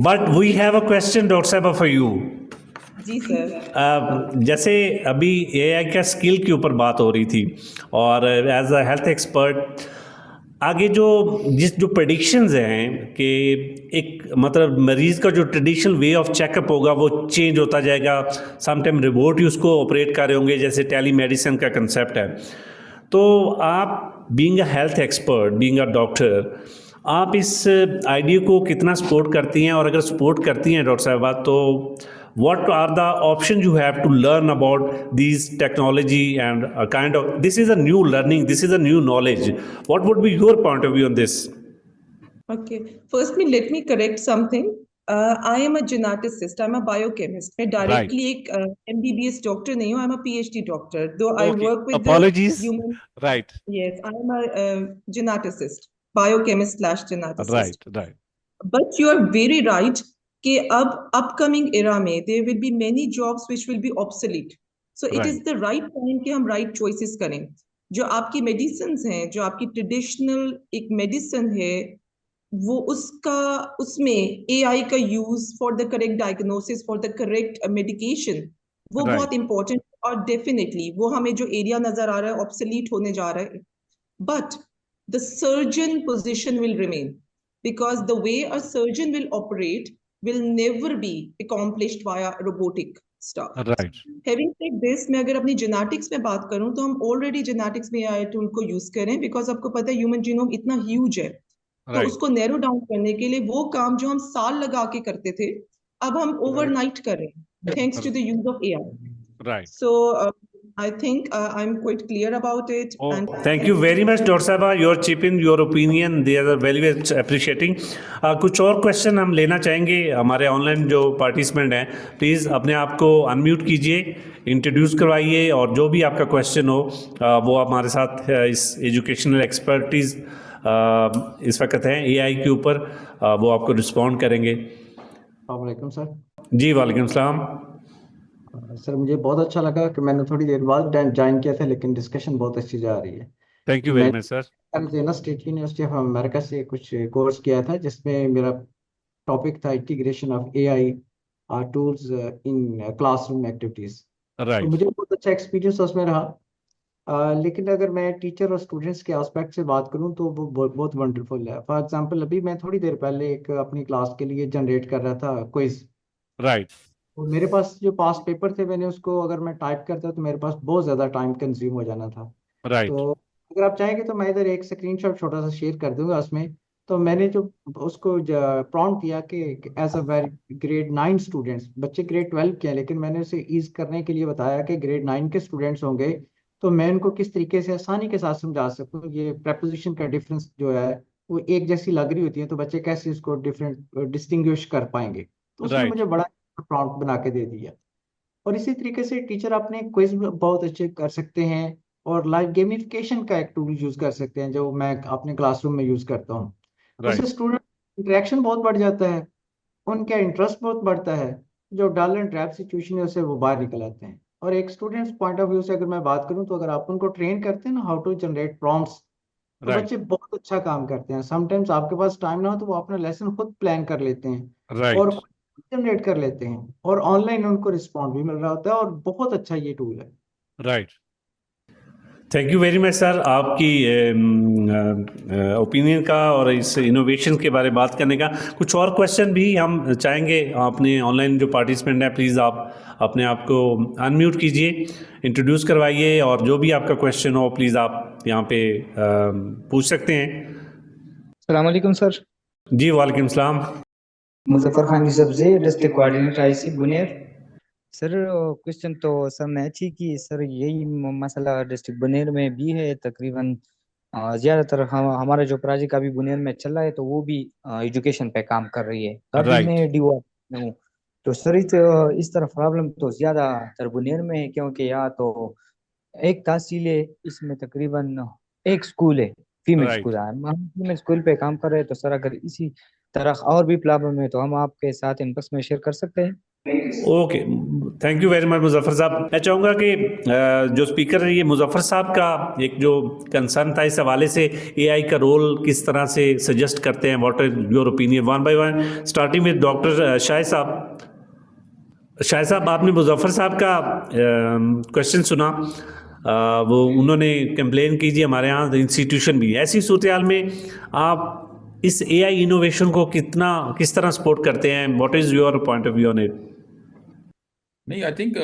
But we have a question, Dr. Saba, for you. जी sir. जैसे अभी AI का skill के ऊपर बात हो रही थी और एज अ हेल्थ एक्सपर्ट आगे जो प्रेडिक्शंस हैं कि एक मतलब मरीज़ का जो ट्रेडिशनल वे ऑफ चेकअप होगा वो चेंज होता जाएगा, समटाइम रोबोट ही उसको ऑपरेट कर रहे होंगे, जैसे टेली मेडिसिन का कंसेप्ट है. तो आप being a health expert, being a doctor, आप इस आइडिया को कितना सपोर्ट करती हैं, और अगर सपोर्ट करती हैं डॉक्टर साहबा, तो what are the options you have to learn about these technology and a kind of, this is a new learning, this is a new knowledge, what would be your point of view on this? Okay, firstly let me correct something. I am a geneticist, I'm a biochemist. मैं directly एक MBBS doctor नहीं हूँ, I'm a PhD doctor, though I work with Apologies. the human. Right. Yes, I am a geneticist, biochemist / geneticist. Right. But you are very right कि अब upcoming era में there will be many jobs which will be obsolete. So it is the right time कि हम right choices करें. जो आपकी medicines हैं, जो आपकी traditional एक medicine है, वो उसमें AI का use for the correct diagnosis, for the correct medication, वो बहुत important. और definitely वो हमें जो area नजर आ रहा है obsolete होने जा रहा है. But the surgeon position will remain, because the way a surgeon will operate will never be accomplished via robotic stuff. Right. Having said this, मैं अगर अपनी genetics में बात करूं तो हम already genetics में AI tool को use करें, because आपको पता है human genome इतना huge है, तो उसको narrow down करने के लिए वो काम जो हम साल लगा के करते थे, अब हम overnight कर रहे हैं, thanks to the use of AI. Right. So I think I'm quite clear about it. And Thank you very much, Dr. Saba. Your chip in, your opinion, they are very much appreciating. कुछ और question हम लेना चाहेंगे. हमारे online जो participant हैं, please अपने आप को अनम्यूट कीजिए, इंट्रोड्यूस करवाइए, और जो भी आपका क्वेश्चन हो वो आप हमारे साथ इस एजुकेशनल एक्सपर्टीज़ इस वक्त हैं एआई के ऊपर, वो आपको रिस्पॉन्ड करेंगे. वालेकुम सर. जी वालेकुम सलाम. सर मुझे बहुत अच्छा लगा कि मैंने थोड़ी देर बाद ज्वाइन किया था, लेकिन डिस्कशन बहुत अच्छी जा रही है. Thank you very much sir. मैंने स्टेट यूनिवर्सिटी ऑफ अमेरिका से कुछ कोर्स किया था, जिसमें मेरा टॉपिक था integration of AI tools in classroom activities. तो मुझे बहुत अच्छा एक्सपीरियंस उसमें रहा. लेकिन अगर मैं टीचर और स्टूडेंट्स के एस्पेक्ट से बात करूं तो वो बहुत वंडरफुल है. फॉर एग्जांपल, अभी मैं थोड़ी देर पहले एक अपनी क्लास के लिए जनरेट कर रहा था क्विज. तो मेरे पास जो पास पेपर थे, मैंने उसको अगर मैं टाइप करता तो मेरे पास बहुत ज़्यादा टाइम कंज्यूम हो जाना था. तो अगर आप चाहेंगे तो मैं इधर एक स्क्रीनशॉट छोटा सा शेयर कर दूंगा उसमें. तो मैंने जो उसको प्रॉम्प्ट किया कि as a very grade 9 students, बच्चे ग्रेड 12 के हैं, लेकिन मैंने उसे ईज करने के लिए बताया कि ग्रेड 9 के स्टूडेंट्स होंगे तो मैं उनको किस तरीके से आसानी के साथ समझा सकूँ. ये प्रेपोजिशन का डिफरेंस जो है वो एक जैसी लग रही होती है, तो बच्चे कैसे इसको डिफरेंट डिस्टिंग्विश कर पाएंगे. तो उसने मुझे बड़ा प्रॉम्प्ट बना के दे दिया. और इसी तरीके से टीचर अपने क्विज बहुत अच्छे कर सकते हैं, और लाइव गेमिफिकेशन का एक टूल यूज कर सकते हैं जो मैं अपने क्लासरूम में यूज करता हूँ. उससे स्टूडेंट इंटरेक्शन बहुत बढ़ जाता है, उनका इंटरेस्ट बहुत बढ़ता है, जो डल एंड ट्रैप सिचुएशन है उससे वो बाहर निकल आते हैं. और एक स्टूडेंट्स पॉइंट ऑफ व्यू से अगर मैं बात करूं तो अगर आप उनको ट्रेन करते हैं ना हाउ टू जनरेट प्रॉम्प्ट्स, तो बच्चे बहुत अच्छा काम करते हैं. समटाइम्स आपके पास टाइम ना हो तो वो अपना लेसन खुद प्लान कर लेते हैं और जनरेट कर लेते हैं, और ऑनलाइन उनको रिस्पॉन्ड भी मिल रहा होता है, और बहुत अच्छा ये टूल है. Right. Thank you very much sir, आपकी ओपिनियन का और इस इनोवेशन के बारे में बात करने का. कुछ और क्वेश्चन भी हम चाहेंगे. अपने ऑनलाइन जो पार्टिसिपेंट हैं, प्लीज़ आप अपने आप को अनम्यूट कीजिए, इंट्रोड्यूस करवाइए, और जो भी आपका क्वेश्चन हो प्लीज़ आप यहाँ पे पूछ सकते हैं. अस्सलाम वालेकुम सर. जी वालेकुम सलाम. Muzaffar Khan Yusuf ji, district coordinator IC Buner. Sir question तो सर ने अच्छी की सर, यही मसला डिस्ट्रिक्ट बुनेर में भी है तकरीबन. ज़्यादातर हमारा जो प्रोजेक्ट अभी बुनेर में चल रहा है तो वो भी एजुकेशन पे काम कर रही है. अभी मैं डीओ हूँ, तो सर इस तरह प्रॉब्लम तो ज़्यादातर बुनेर में है, क्योंकि यहाँ तो एक तहसील है, इसमें तकरीबन एक स्कूल है, फीमेल स्कूल है. हम फीमेल स्कूल पे काम कर रहे हैं. तो सर अगर इसी तरह और भी प्रॉब्लम है तो हम आपके साथ इनबॉक्स में शेयर कर सकते हैं. Okay, thank you very much Muzaffar साहब। मैं चाहूँगा कि जो स्पीकर है ये मुजफ्फर साहब का एक जो कंसर्न था इस हवाले से, एआई का रोल किस तरह से सजेस्ट करते हैं, what is your opinion, one by one, starting with doctor Shahid साहब। शाहिद साहब, आपने मुजफ्फर साहब का क्वेश्चन सुना, वो उन्होंने कंप्लेन की जी हमारे यहाँ इंस्टीट्यूशन भी, ऐसी सूरत हाल में आप इस एआई इनोवेशन को किस तरह सपोर्ट करते हैं, what is your point of view on it? नहीं, आई थिंक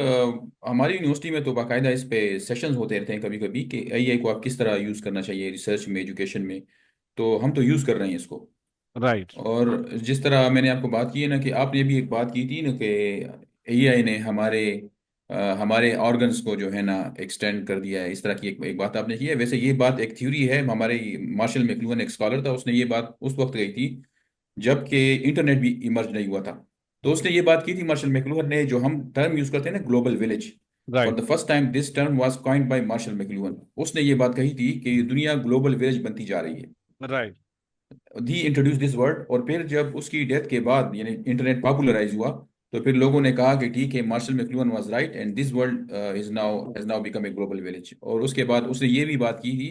हमारी यूनिवर्सिटी में तो बाकायदा इस पे सेशंस होते रहते हैं कभी कभी कि एआई को आप किस तरह यूज़ करना चाहिए रिसर्च में, एजुकेशन में। तो हम तो यूज़ कर रहे हैं इसको। राइट। और जिस तरह मैंने आपको बात की है ना कि आपने भी एक बात की थी ना कि एआई ने हमारे ऑर्गन्स को जो है ना एक्सटेंड कर दिया है, इस तरह की एक बात आपने की है। वैसे ये बात एक थ्योरी है, हमारे मार्शल मैकलुहन एक स्कॉलर था, उसने ये बात उस वक्त कही थी जबकि इंटरनेट भी इमर्ज नहीं हुआ था। तो उसने ये बात की थी मार्शल मैकलुहन ने, जो हम टर्म यूज करते हैं ना global village, for the first time this term was coined by Marshall McLuhan. उसने ये बात कही थी कि दुनिया ग्लोबल विलेज बनती जा रही है। Right. He introduce this word. और फिर जब उसकी डेथ के बाद यानी इंटरनेट पॉपुलराइज हुआ, तो फिर लोगों ने कहा कि ठीक है, Marshall McLuhan was right and this world is now become a global village. और उसके बाद उसने ये भी बात की थी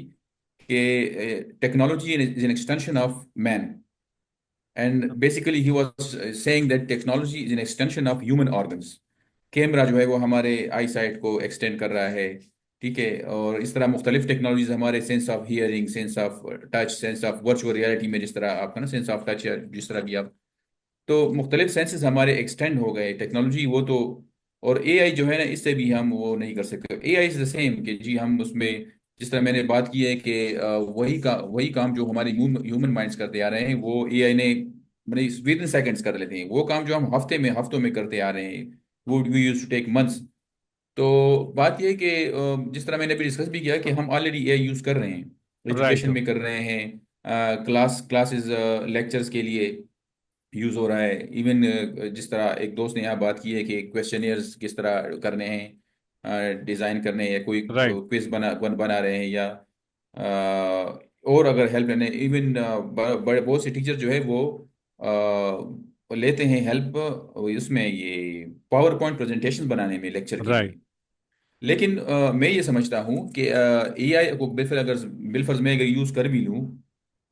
कि technology is an extension of man, and basically he was saying that technology is an extension of human organs. Camera जो है वो हमारे आई साइट को एक्सटेंड कर रहा है, ठीक है। और इस तरह मुख्तलिफ टेक्नोलॉजीज हमारे sense of hearing, sense of touch, sense of virtual reality में जिस तरह आपका ना सेंस ऑफ टच, जिस तरह की आप, तो मुख्तलिफ सेंसेस हमारे एक्सटेंड हो गए टेक्नोलॉजी वो तो। और एआई जो है ना, इससे भी हम वो नहीं कर सकते। एआई इज द सेम कि जी हम उसमें जिस तरह मैंने बात की है कि वही काम जो हमारे ह्यूमन माइंड्स करते आ रहे हैं वो एआई ने मतलब विद इन सेकेंड्स कर लेते हैं। वो काम जो हम हफ्तों में करते आ रहे हैं वो we use to take months. तो बात यह है कि जिस तरह मैंने अभी डिस्कस भी किया कि हम ऑलरेडी एआई यूज कर रहे हैं, राइट। एजुकेशन में कर रहे हैं, क्लासेस लेक्चर्स के लिए यूज हो रहा है। इवन जिस तरह एक दोस्त ने यहाँ बात की है कि क्वेश्चनियर्स किस तरह करने हैं, डिजाइन करने हैं, या कोई राइट। क्विज बना रहे हैं, या और अगर हेल्प लेने, इवन बड़े बहुत से टीचर जो है वो लेते हैं हेल्प उसमें, ये पावर पॉइंट प्रेजेंटेशन बनाने में लेक्चर के राइट। लिए। लेकिन मैं ये समझता हूँ कि एआई को बिलफर्ज मैं अगर यूज़ कर भी लूँ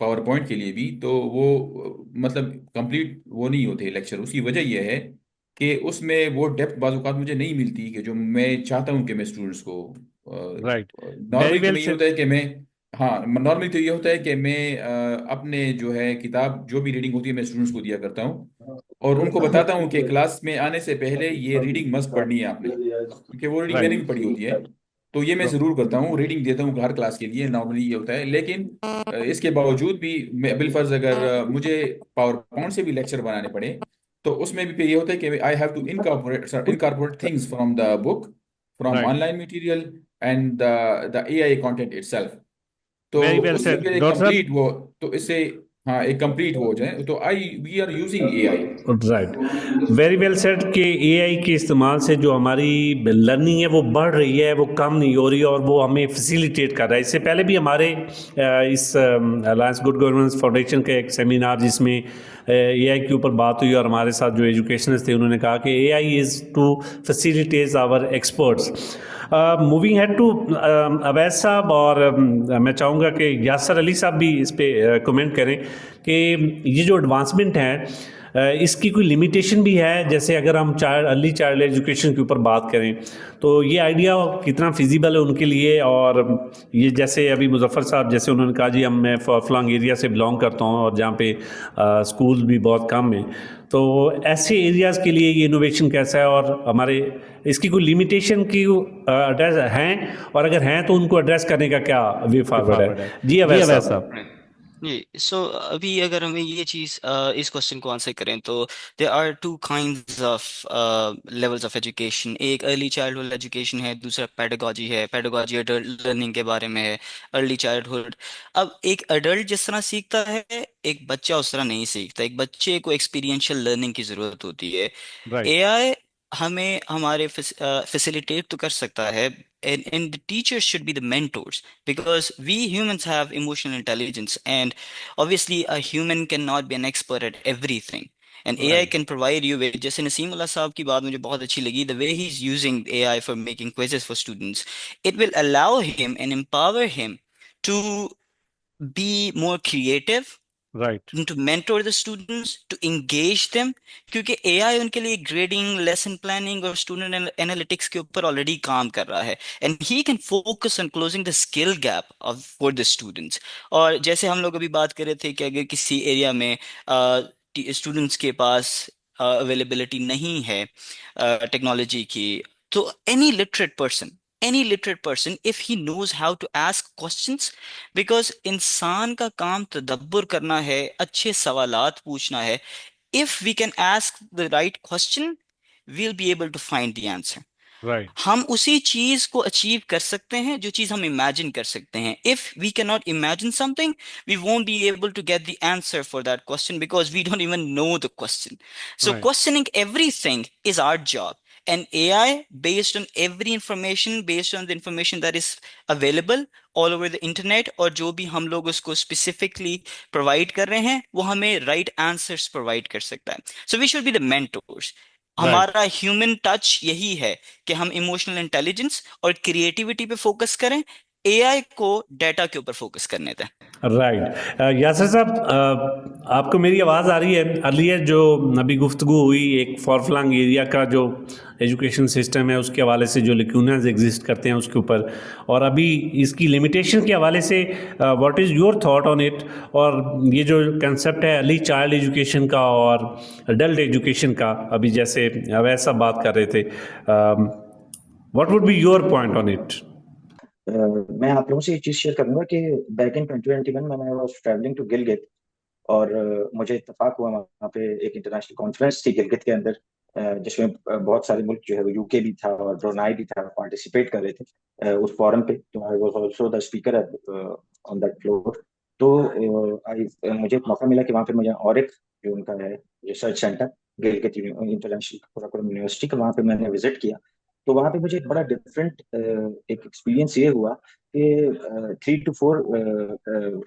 पावर पॉइंट के लिए भी, तो वो मतलब कंप्लीट वो नहीं होते लेक्चर। उसकी वजह यह है कि उसमें वो डेप्थ बाज़ मुझे नहीं मिलती कि जो मैं चाहता हूँ कि मैं स्टूडेंट्स को। राइट। वेरी नॉर्मली तो वेल मैं ये सेड। होता है कि मैं, हाँ नॉर्मली तो ये होता है कि मैं अपने जो है किताब जो भी रीडिंग होती है मैं स्टूडेंट्स को दिया करता हूँ, और उनको बताता हूँ कि क्लास में आने से पहले ये रीडिंग मस्ट पढ़नी है आपने, क्योंकि वो रीडिंग मैंने राइट। भी पढ़ी होती है। तो ये मैं जरूर करता हूँ, रीडिंग देता हूँ हर क्लास के लिए, नॉर्मली ये होता है। लेकिन इसके बावजूद भी मैं बिलफर्ज अगर मुझे पावर पॉइंट से भी लेक्चर बनाने पड़े, तो उसमें भी फिर ये होता है कि I have to incorporate things from the book, from right. Online material, and the AI content itself. तो वेरी वेल उससे सेड फिर एक डॉक्टर साहब। कंप्लीट वो, तो इससे हाँ एक कंप्लीट वो हो जाए, तो I we are using AI. Right. Very well said कि एआई के इस्तेमाल से जो हमारी लर्निंग है वो बढ़ रही है, वो कम नहीं हो रही है, और वो हमें फैसिलिटेट कर रहा है। इससे पहले भी हमारे इस अलायंस गुड गवर्नेंस फाउंडेशन का एक सेमिनार जिसमें एआई के ऊपर बात हुई, और हमारे साथ जो एजुकेशनिस्ट थे उन्होंने कहा कि AI is to facilitate our experts. Moving head to अवैध साहब, और मैं चाहूँगा कि यासर अली साहब भी इस पे कमेंट करें कि ये जो एडवांसमेंट है इसकी कोई लिमिटेशन भी है। जैसे अगर हम अर्ली चाइल्ड एजुकेशन के ऊपर बात करें तो ये आइडिया कितना फिजिबल है उनके लिए, और ये जैसे अभी मुजफ्फर साहब जैसे उन्होंने कहा जी मैं फलांग एरिया से बिलोंग करता हूँ और जहाँ पे स्कूल भी बहुत कम है, तो ऐसे एरियाज़ के लिए ये इनोवेशन कैसा है, और हमारे इसकी कोई लिमिटेशन की एड्रेस हैं, और अगर हैं तो उनको एड्रेस करने का क्या वे फॉरवर्ड है? जी अवैध साहब। जी सो अभी अगर हमें ये चीज़ इस क्वेश्चन को आंसर करें तो there are two kinds of levels of education. एक अर्ली चाइल्डहुड एजुकेशन है, दूसरा पेडागोजी है। पेडागोजी अडल्ट लर्निंग के बारे में है, अर्ली चाइल्डहुड। अब एक अडल्ट जिस तरह सीखता है एक बच्चा उस तरह नहीं सीखता। एक बच्चे को एक्सपीरियंशियल लर्निंग की ज़रूरत होती है। राइट। एआई हमें हमारे फैसिलिटेट तो कर सकता है, and the teachers should be the mentors because we humans have emotional intelligence, and obviously a human cannot be an expert at everything, and AI can provide you with, जैसे नसीम अल्लाह साहब की बात मुझे बहुत अच्छी लगी, the way he is using AI for making quizzes for students, it will allow him and empower him to be more creative, right to mentor the students, to engage them, क्योंकि AI उनके लिए grading, lesson planning और student analytics के ऊपर already काम कर रहा है, and he can focus on closing the skill gap of for the students. और जैसे हम लोग अभी बात कर रहे थे कि अगर किसी एरिया में स्टूडेंट्स के पास अवेलेबिलिटी नहीं है टेक्नोलॉजी की, तो any literate person, if he knows how to ask questions, because इंसान का काम तदब्बर करना है, अच्छे सवालात पूछना है, if we can ask the right question, we'll be able to find the answer. Right हम उसी चीज को अचीव कर सकते हैं जो चीज हम इमेजिन कर सकते हैं। If we can not imagine something, we won't be able to get the answer for that question, because we don't even know the question. So right questioning everything is our job, and AI, based on every information, based on the information that is available all over the internet, और जो भी हम लोग उसको specifically provide कर रहे हैं, वो हमें right answers provide कर सकता है। So we should be the mentors. Right हमारा ह्यूमन टच यही है कि हम इमोशनल इंटेलिजेंस और क्रिएटिविटी पे फोकस करें, एआई को डाटा के ऊपर फोकस करने दें। राइट यासर साहब, आपको मेरी आवाज़ आ रही है? अर्लियर जो अभी गुफ्तगू हुई एक फॉरफ्लंग एरिया का जो एजुकेशन सिस्टम है उसके हवाले से, जो लेक्यूनाज एग्जिस्ट करते हैं उसके ऊपर, और अभी इसकी लिमिटेशन के हवाले से what is your thought on it? और ये जो कंसेप्ट है अर्ली चाइल्ड एजुकेशन का और अडल्ट एजुकेशन का, अभी जैसे अवैध साहब बात कर रहे थे, what would be your point on it? मैं आप लोगों से एक चीज शेयर करूंगा कि बैक इन 2021 में मैं वाज ट्रैवलिंग टू गिलगित, और मुझे इत्तेफाक हुआ वहाँ पे एक इंटरनेशनल कॉन्फ्रेंस थी गिलगित के अंदर, जिसमें बहुत सारे मुल्क जो है वो यूके भी था और ब्रुनाई भी था, पार्टिसिपेट कर रहे थे उस फोरम पे। तो I was also the speaker on that floor. तो मुझे एक मौका मिला कि वहाँ पे मुझे और एक जो उनका है research centre Gilgit international Karakoram university का, वहाँ पे मैंने विजिट किया। तो वहाँ पे मुझे एक बड़ा डिफरेंट एक एक्सपीरियंस ये हुआ कि 3 to 4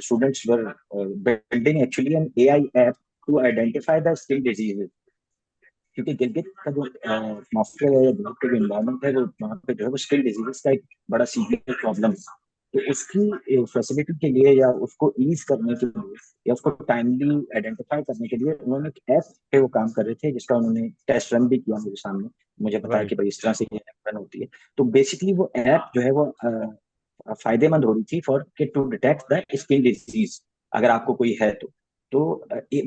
students were building actually an AI app to identify the skin diseases. क्योंकि गिलगित का जो मॉस्को है या गिलगित का जो इन्वायरमेंट है, वो वहाँ पे जो है वो स्किन डिजीजेस का एक बड़ा सीवियर प्रॉब्लम है। तो उसकी फैसिलिटी के लिए या उसको ईज करने के लिए या उसको टाइमली आइडेंटिफाई करने के लिए उन्होंने एक ऐप पे वो काम कर रहे थे, जिसका उन्होंने टेस्ट रन भी किया मेरे सामने, मुझे बताया कि भाई इस तरह से ये रन होती है। तो बेसिकली वो ऐप जो है वो फायदेमंद हो रही थी for to detect the skin disease, अगर आपको कोई है तो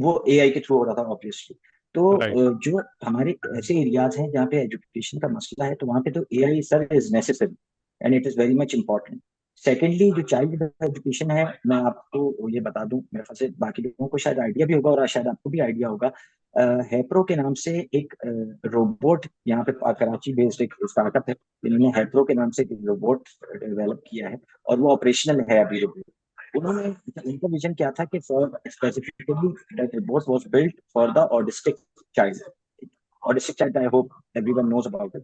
वो एआई के थ्रू हो रहा था ऑब्वियसली। तो राइट जो हमारे ऐसे एरियाज हैं जहाँ पे एजुकेशन का मसला है, तो वहाँ पे तो AI sir is necessary and it is very much important. Secondly, जो चाइल्ड एजुकेशन है, मैं आपको ये बता दूं, मेरे ख्याल से बाकी लोगों को शायद आइडिया भी होगा और शायद आपको भी आइडिया होगा, हैप्रो के नाम से एक रोबोट यहाँ पे कराची बेस्ड एक स्टार्टअप है, जिन्होंने हैप्रो के नाम से एक रोबोट डेवलप किया है और वो ऑपरेशनल है अभी। उन्होंने, उनका विजन क्या था कि for specifically that robot was built for the autistic child. Autistic child, I hope everyone knows about it.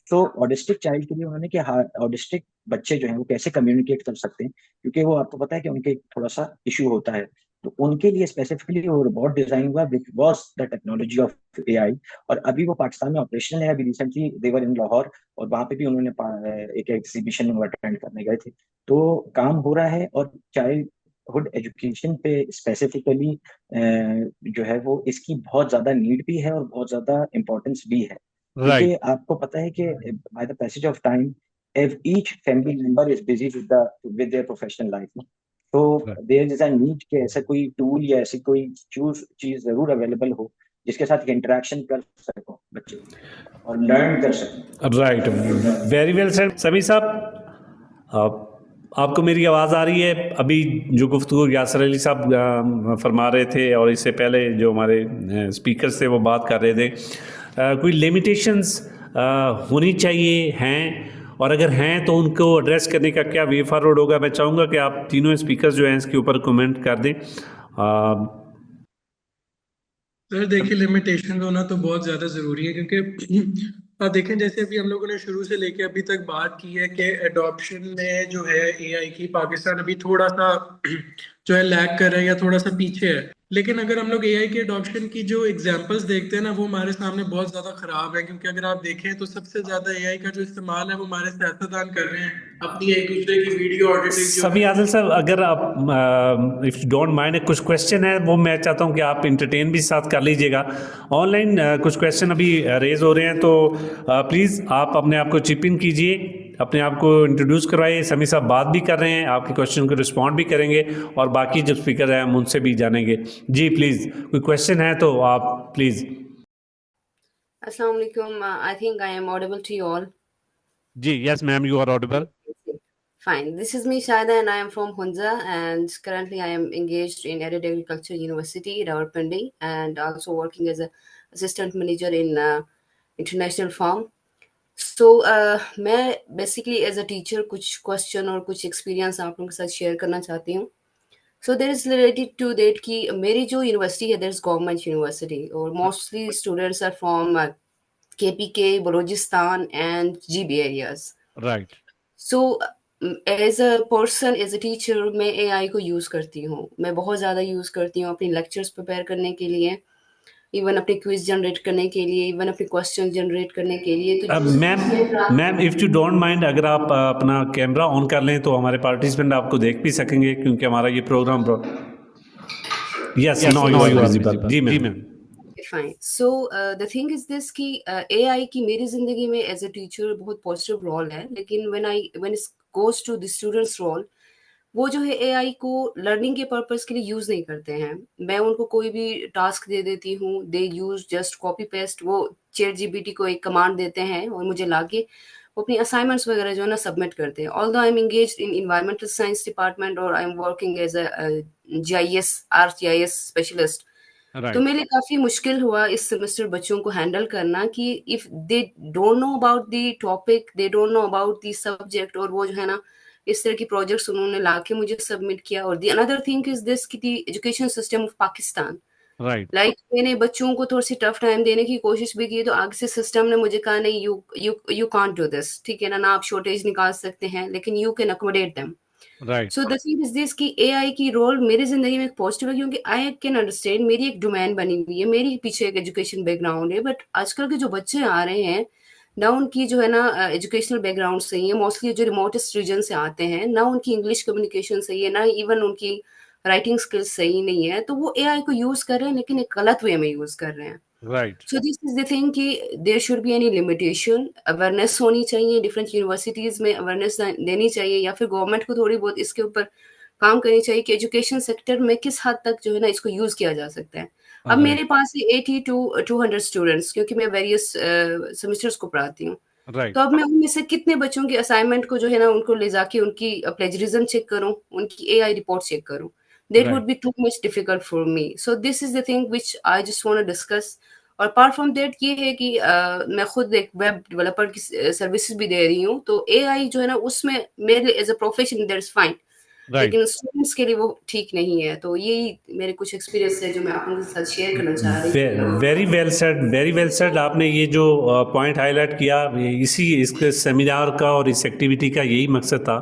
तो ऑटिस्टिक चाइल्ड के लिए उन्होंने कि हाँ, ऑटिस्टिक बच्चे जो हैं वो कैसे कम्युनिकेट कर सकते हैं, क्योंकि वो आपको पता है कि उनके थोड़ा सा इशू होता है। तो उनके लिए स्पेसिफिकली वो रोबोट डिजाइन हुआ which was the technology of AI, और अभी वो पाकिस्तान में ऑपरेशनल है। अभी रिसेंटली देवर इन लाहौर, और वहाँ पे भी उन्होंने एक एग्जीबिशन में अटेंड करने गए थे। तो काम हो रहा है, और चाइल्डहुड एजुकेशन पे स्पेसिफिकली जो है वो इसकी बहुत ज्यादा नीड भी है और बहुत ज्यादा इम्पोर्टेंस भी है, क्योंकि राइट आपको पता है कि by the passage of time each family member is busy with their professional life. तो there is a need कि ऐसा कोई टूल या ऐसी कोई चीज जरूर अवेलेबल हो जिसके साथ इंटरेक्शन कर सको बच्चे और लर्न कर सकें। Right, very well said. समी साहब, आपको मेरी आवाज़ आ रही है? अभी जो गुफ्तगू यासर अली साहब फरमा रहे थे और इससे पहले जो हमारे स्पीकर्स थे वो बात कर रहे थे, कोई लिमिटेशंस होनी चाहिए हैं, और अगर हैं तो उनको एड्रेस करने का क्या वे फॉरवर्ड होगा? मैं चाहूँगा कि आप तीनों स्पीकर्स जो हैं इसके ऊपर कमेंट कर दें। सर देखिए, लिमिटेशन होना तो बहुत ज़्यादा ज़रूरी है, क्योंकि आप देखें जैसे अभी हम लोगों ने शुरू से लेके अभी तक बात की है कि एडॉप्शन में जो है एआई की, पाकिस्तान अभी थोड़ा सा जो है लैग कर रहा है या थोड़ा सा पीछे है। लेकिन अगर हम लोग एआई के अडॉप्शन की जो एग्जांपल्स देखते हैं ना, वो हमारे सामने बहुत ज्यादा खराब है, क्योंकि अगर आप देखें तो सबसे ज्यादा एआई का जो इस्तेमाल है वो हमारे सियासतदान कर रहे हैं अपनी एक दूसरे की वीडियो ऑडिटिंग जो सभी है। आदिल साहब, अगर आप इफ डोंट माइंड, कुछ क्वेश्चन है वो मैं चाहता हूं कि आप इंटरटेन भी साथ कर लीजिएगा। ऑनलाइन कुछ क्वेश्चन अभी रेज हो रहे हैं, तो प्लीज़ आप अपने आप को चिप इन कीजिए, अपने आप को इंट्रोड्यूस करवाइए। समी साहब बात भी कर रहे हैं, आपके क्वेश्चन को रिस्पॉन्ड भी करेंगे और बाकी जो स्पीकर हैं हम उनसे भी जानेंगे। जी प्लीज़, कोई क्वेश्चन है तो आप please. Assalamu alaikum. I think I am audible to you all. जी yes ma'am, you are audible. Fine. This is me, Shaida, and I am from Hunza, and currently I am engaged in Arid Agriculture University, Rawalpindi, and also working as a assistant manager in international farm. So, मैं basically as a teacher कुछ question और कुछ experience आप लोगों के साथ share करना चाहती हूँ। So there is related to that कि मेरी जो university है, there is government university, और mostly students are from KPK, Balochistan, and GB areas. Right. So as a person, as a teacher, मैं एआई को यूज़ करती हूँ। मैं बहुत ज़्यादा यूज़ करती हूँ अपनी लेक्चर्स प्रिपेयर करने के लिए, इवन अपने क्विज जनरेट करने के लिए, इवन अपने क्वेश्चन जनरेट करने के लिए। तो ma'am if you don't mind, अगर आप अपना कैमरा ऑन कर लें तो हमारे पार्टिसिपेंट आपको देख भी सकेंगे, क्योंकि हमारा ये program yes now you are visible. जी ma'am. Fine. So the thing is this कि एआई की मेरी जिंदगी में एज अ टीचर बहुत पॉजिटिव रोल है, लेकिन when it goes to the students role, वो जो है एआई को लर्निंग के पर्पस के लिए यूज नहीं करते हैं। मैं उनको कोई भी टास्क दे देती हूँ, दे यूज जस्ट कॉपी पेस्ट, वो चैट जीपीटी को एक कमांड देते हैं और मुझे लाके वो अपनी असाइनमेंट्स वगैरह जो है ना सबमिट करते हैं। Although I am engaged in environmental science department और I am working as a GIS RGIS specialist, तो मेरे लिए काफी मुश्किल हुआ इस सेमेस्टर बच्चों को हैंडल करना कि if they don't know about the topic, they don't know about the subject, और वो जो है ना इस तरह की प्रोजेक्ट्स उन्होंने लाके मुझे सबमिट किया। और the another thing is this कि the education system of Pakistan, right. Like मैंने बच्चों को थोड़ी सी टफ टाइम देने की कोशिश भी की, तो आगे से सिस्टम ने मुझे कहा नहीं, you you you can't do this, ठीक है ना आप शॉर्टेज निकाल सकते हैं लेकिन you can accommodate them. Right. So the thing is this कि एआई की रोल मेरी जिंदगी में एक पॉजिटिव है, क्योंकि आई कैन अंडरस्टैंड, मेरी एक डोमेन बनी हुई है, मेरी पीछे एक एजुकेशन बैकग्राउंड है। बट आजकल के जो बच्चे आ रहे हैं ना, उनकी जो है ना एजुकेशनल बैकग्राउंड सही है, मोस्टली जो रिमोटेस्ट रीजन से आते हैं ना, उनकी इंग्लिश कम्युनिकेशन सही है ना, इवन उनकी राइटिंग स्किल्स सही नहीं है, तो वो एआई को यूज कर रहे हैं लेकिन एक गलत वे में यूज कर रहे हैं। Right. So this is the thing कि there should be any limitation, awareness होनी चाहिए, डिफरेंट यूनिवर्सिटीज में अवेयरनेस देनी चाहिए, या फिर गवर्नमेंट को थोड़ी बहुत इसके ऊपर काम करनी चाहिए कि एजुकेशन सेक्टर में किस हद तक जो है ना इसको यूज किया जा सकता है। अब मेरे पास है 80 to 200 स्टूडेंट्स, क्योंकि मैं वेरियस सेमेस्टर्स को पढ़ाती हूँ। तो अब मैं उनमें से कितने बच्चों के असाइनमेंट को जो है ना उनको ले जाके उनकी प्लेजरिज्म चेक करूँ, उनकी एआई रिपोर्ट चेक करूँ, that would be too much difficult for me. So this is the thing which I just want to discuss. और अपार्ट फ्रॉम दैट ये है कि मैं खुद एक वेब डेवलपर की सर्विसेज भी दे रही हूँ, तो एआई जो है ना उसमें मेरे as a profession that is fine, लेकिन स्टूडेंट्स के लिए वो ठीक नहीं है। तो यही मेरे कुछ एक्सपीरियंस है जो मैं आप लोगों के साथ शेयर करना चाह रही हूँ। Very well said, very well said. आपने ये जो पॉइंट हाईलाइट किया, इसके सेमिनार का और इस एक्टिविटी का यही मकसद था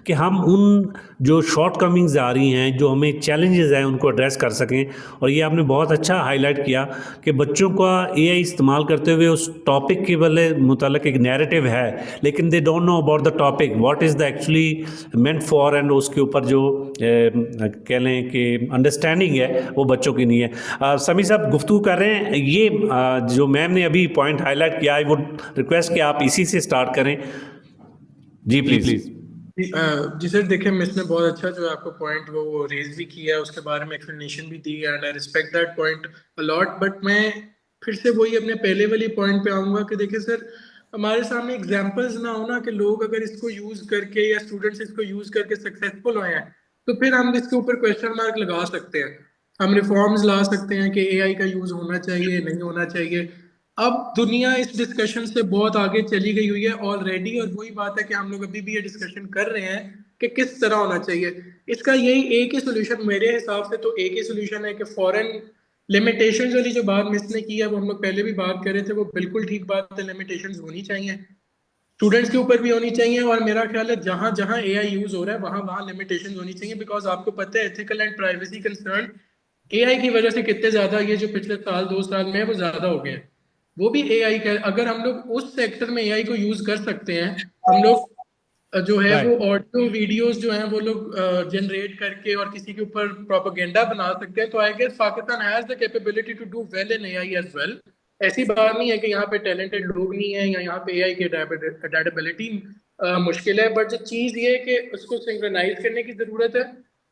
कि हम उन जो शॉर्ट कमिंग्स आ रही हैं, जो हमें चैलेंजेस हैं, उनको एड्रेस कर सकें। और ये आपने बहुत अच्छा हाईलाइट किया कि बच्चों का एआई इस्तेमाल करते हुए उस टॉपिक के मुतालिक एक नैरेटिव है, लेकिन they don't know about the topic, what is the actually meant for, and उसके ऊपर जो कह लें कि अंडरस्टैंडिंग है वो बच्चों की नहीं है। समी साहब गुफ्तगू कर रहे हैं, ये जो मैम ने अभी पॉइंट हाईलाइट किया, आई वुड रिक्वेस्ट कि आप इसी से स्टार्ट करें। जी प्लीज़। जी सर, देखिए मिस ने बहुत अच्छा जो आपको पॉइंट वो रेज भी किया है, उसके बारे में एक्सप्लेनेशन भी दी है, and I respect that point a lot. But मैं फिर से वही अपने पहले वाली पॉइंट पे आऊँगा कि देखिए सर, हमारे सामने एग्जांपल्स ना हो ना कि लोग अगर इसको यूज करके या स्टूडेंट्स इसको यूज करके सक्सेसफुल हुए हैं, तो फिर हम इसके ऊपर क्वेश्चन मार्क लगा सकते हैं, हम रिफॉर्म्स ला सकते हैं कि एआई का यूज होना चाहिए नहीं होना चाहिए। अब दुनिया इस डिस्कशन से बहुत आगे चली गई हुई है ऑलरेडी, और वही बात है कि हम लोग अभी भी ये डिस्कशन कर रहे हैं कि किस तरह होना चाहिए। इसका यही एक ही सोल्यूशन मेरे हिसाब से, तो एक ही सोल्यूशन है कि फॉरेन लिमिटेशंस वाली जो बात मिस ने की है, वो हम लोग पहले भी बात कर रहे थे, वो बिल्कुल ठीक बात है, लिमिटेशंस होनी चाहिए। स्टूडेंट्स के ऊपर भी होनी चाहिए, और मेरा ख्याल है जहां जहां एआई यूज हो रहा है वहां वहां लिमिटेशंस होनी चाहिए, बिकॉज आपको पता है ethical and privacy concern AI की वजह से कितने ज्यादा ये जो पिछले साल 2 साल में है वो ज्यादा हो गए हैं। वो भी एआई का, अगर हम लोग उस सेक्टर में एआई को यूज कर सकते हैं, हम लोग जो है वो राइट ऑडियो वीडियोस जो हैं वो लोग जनरेट करके और किसी के ऊपर प्रोपेगेंडा बना सकते हैं, तो I guess Pakistan has the capability to do well in AI as well. ऐसी बात नहीं है कि यहाँ पे टैलेंटेड लोग नहीं है या यहाँ पे एआई की अडेप्टेबिलिटी मुश्किल है, बट जो चीज ये है कि उसको सिंक्रोनाइज करने की जरूरत है,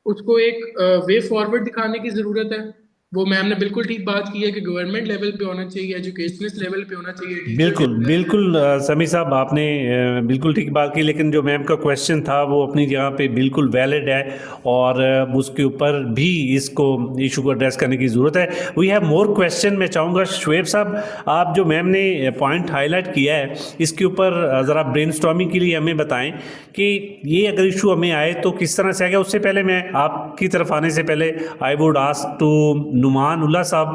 उसको एक वे फॉरवर्ड दिखाने की जरूरत है। वो मैम ने बिल्कुल ठीक बात की है कि गवर्नमेंट लेवल पे होना चाहिए, एजुकेशनिस्ट लेवल पे होना चाहिए, टीचर बिल्कुल लेवल पे। बिल्कुल समी साहब आपने बिल्कुल ठीक बात की, लेकिन जो मैम का क्वेश्चन था वो अपनी जगह पे बिल्कुल वैलिड है, और उसके ऊपर भी इसको इशू को एड्रेस करने की ज़रूरत है। We have more question. मैं चाहूँगा शुएब साहब, आप जो मैम ने पॉइंट हाईलाइट किया है इसके ऊपर ज़रा ब्रेनस्टॉर्मिंग के लिए हमें बताएं कि ये अगर इशू हमें आए तो किस तरह से आएगा। उससे पहले मैं आपकी तरफ आने से पहले I would ask to Numan Ullah साहब,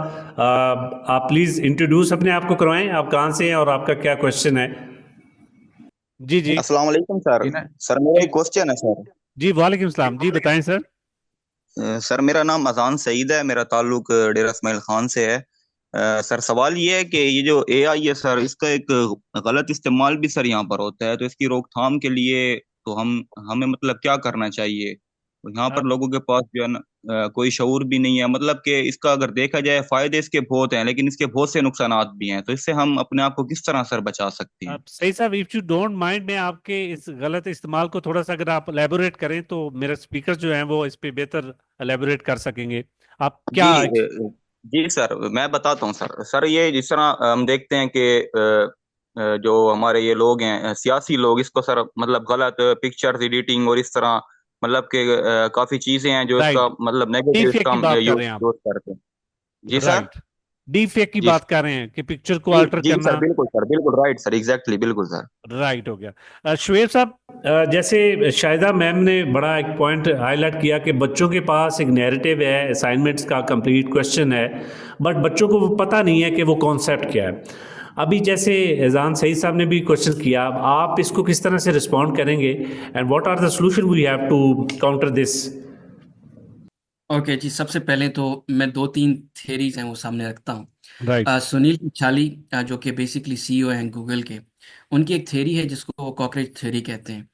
आप प्लीज़ इंट्रोड्यूस अपने आप को करवाएं, आप कहाँ से हैं और आपका क्या क्वेश्चन है। जी जी अस्सलाम वालेकुम सर। सर मेरा एक क्वेश्चन है सर। जी वालेकुम सलाम जी, बताएं सर। सर मेरा नाम अजान सईद है, मेरा ताल्लुक डेरा इस्माइल खान से है। सर सवाल ये है कि ये जो एआई है सर, इसका एक गलत इस्तेमाल भी सर यहाँ पर होता है, तो इसकी रोकथाम के लिए तो हमें मतलब क्या करना चाहिए। तो यहाँ पर लोगों के पास जो है ना कोई शऊर भी नहीं है, मतलब कि इसका अगर देखा जाए फायदे इसके बहुत हैं, लेकिन इसके बहुत से नुकसानात भी हैं, तो इससे हम अपने आप को किस तरह सर बचा सकते हैं। आप सही साहब, इफ यू डोंट माइंड, मैं आपके इस गलत इस्तेमाल को थोड़ा सा अगर आप एलेबोरेट करें तो मेरे स्पीकर जो हैं वो इस पे बेहतर एलेबोरेट कर सकेंगे। आप क्या जी सर मैं बताता हूँ सर। सर ये जिस तरह हम देखते हैं कि जो हमारे ये लोग हैं सियासी लोग, इसको सर मतलब गलत पिक्चर्स एडिटिंग और इस तरह मतलब कि काफी चीजें हैं जो इसका राइट मतलब नेगेटिव डीप फेक इसका की बात कर यूज रहे हैं आप। यूज करते हैं। जी सर। राइट डीप फेक की जी बात कर रहे हैं कि पिक्चर को जी अल्टर जी करना। सर, बिल्कुल राइट सर, एग्जैक्टली बिल्कुल सर। राइट हो गया। शुएब साहब, जैसे शाहिदा मैम ने बड़ा एक पॉइंट हाईलाइट किया कि बच्चों के पास एक नैरेटिव है, असाइनमेंट्स का कंप्लीट क्वेश्चन है, बट बच्चों को वो पता नहीं है कि वो कॉन्सेप्ट क्या है। अभी जैसे एजान सईद साहब ने भी क्वेश्चन किया, आप इसको किस तरह से रिस्पॉन्ड करेंगे and what are the solution we have to counter this. Okay जी, सबसे पहले तो मैं 2-3 थेरीज हैं वो सामने रखता हूँ। राइट सुनील पिछाली जो कि बेसिकली सीईओ हैं गूगल के, उनकी एक थेरी है जिसको वो कॉकरोच थ्योरी कहते हैं।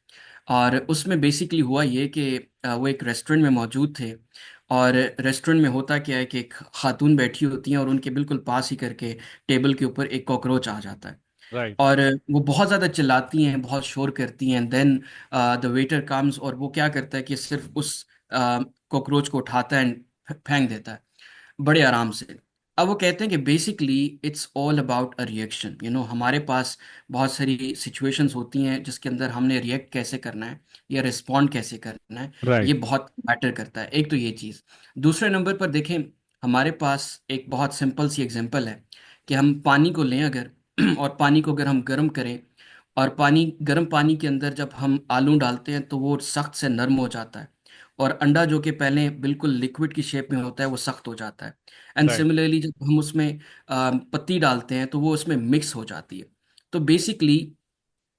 और उसमें बेसिकली हुआ ये कि वो एक रेस्टोरेंट में मौजूद थे, और रेस्टोरेंट में होता क्या है कि एक खातून बैठी होती हैं और उनके बिल्कुल पास ही करके टेबल के ऊपर एक कॉकरोच आ जाता है। राइट और वो बहुत ज़्यादा चिल्लाती हैं, बहुत शोर करती हैं। देन द वेटर कम्स और वो क्या करता है कि सिर्फ उस कॉकरोच को उठाता है एंड फेंक देता है बड़े आराम से। अब वो कहते हैं कि basically it's all about a reaction. हमारे पास बहुत सारी सिचुएशंस होती हैं जिसके अंदर हमने रिएक्ट कैसे करना है या रिस्पॉन्ड कैसे करना है, ये राइट बहुत मैटर करता है। एक तो ये चीज़। दूसरे नंबर पर देखें, हमारे पास एक बहुत सिंपल सी एग्जांपल है कि हम पानी को लें अगर और पानी को अगर हम गर्म करें, और गर्म पानी के अंदर जब हम आलू डालते हैं तो वो सख्त से नरम हो जाता है, और अंडा जो कि पहले बिल्कुल लिक्विड की शेप में होता है वो सख्त हो जाता है। एंड राइट सिमिलरली जब हम उसमें पत्ती डालते हैं तो वो उसमें मिक्स हो जाती है। तो बेसिकली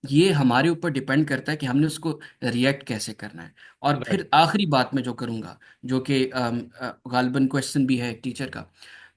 ये हमारे ऊपर डिपेंड करता है कि हमने उसको रिएक्ट कैसे करना है। और राइट फिर आखिरी बात मैं जो करूँगा, जो कि गालिबन क्वेश्चन भी है टीचर का,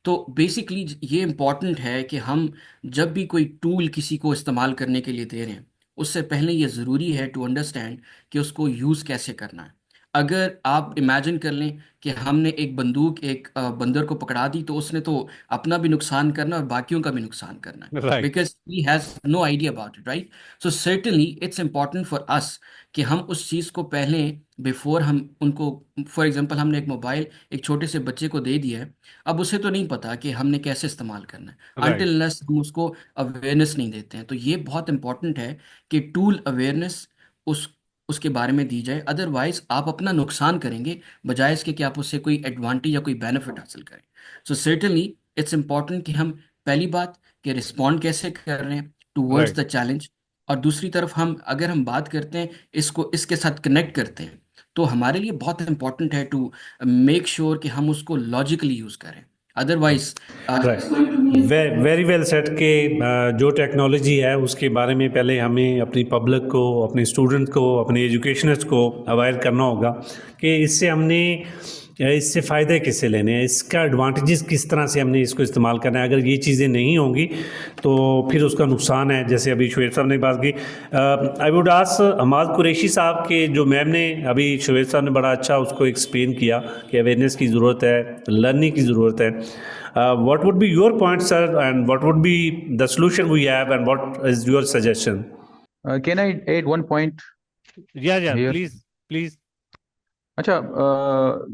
तो बेसिकली ये इम्पॉर्टेंट है कि हम जब भी कोई टूल किसी को इस्तेमाल करने के लिए दे रहे हैं, उससे पहले ये ज़रूरी है टू अंडरस्टैंड कि उसको यूज़ कैसे करना है। अगर आप इमेजिन कर लें कि हमने एक बंदूक एक बंदर को पकड़ा दी, तो उसने तो अपना भी नुकसान करना और बाकियों का भी नुकसान करना है, right because he has no idea about it, right. So certainly it's important for us कि हम उस चीज़ को पहले, बिफोर हम उनको, फॉर एग्जांपल हमने एक मोबाइल एक छोटे से बच्चे को दे दिया है, अब उसे तो नहीं पता कि हमने कैसे इस्तेमाल करना है राइट अनटिल अनलेस हम उसको अवेयरनेस नहीं देते हैं। तो ये बहुत इंपॉर्टेंट है कि टूल अवेयरनेस उस उसके बारे में दी जाए, अदरवाइज आप अपना नुकसान करेंगे बजाय इसके कि आप उससे कोई एडवांटेज या कोई बेनिफिट हासिल करें। सो सर्टेनली इट्स इंपॉर्टेंट कि हम पहली बात कि रिस्पॉन्ड कैसे कर रहे हैं टूवर्ड्स राइट द चैलेंज, और दूसरी तरफ अगर हम बात करते हैं इसको इसके साथ कनेक्ट करते हैं, तो हमारे लिए बहुत इंपॉर्टेंट है टू मेक श्योर कि हम उसको लॉजिकली यूज करें। Otherwise right, very well set के जो टेक्नोलॉजी है उसके बारे में पहले हमें अपनी पब्लिक को, अपने स्टूडेंट को, अपने एजुकेशनर्स को अवेयर करना होगा कि इससे फ़ायदे किससे लेने हैं, इसका एडवांटेजेस किस तरह से हमने इसको इस्तेमाल करना है। अगर ये चीज़ें नहीं होंगी तो फिर उसका नुकसान है। जैसे अभी शुएब साहब ने बात की, I would ask Hammad Qureshi साहब के, जो मैम ने अभी शुएब साहब ने बड़ा अच्छा उसको एक्सप्लेन किया कि अवेयरनेस की ज़रूरत है, लर्निंग की ज़रूरत है। What would be your point, sir, and what would be the solution we have, and what is your suggestion? Can I add one point Yeah, here? please. अच्छा,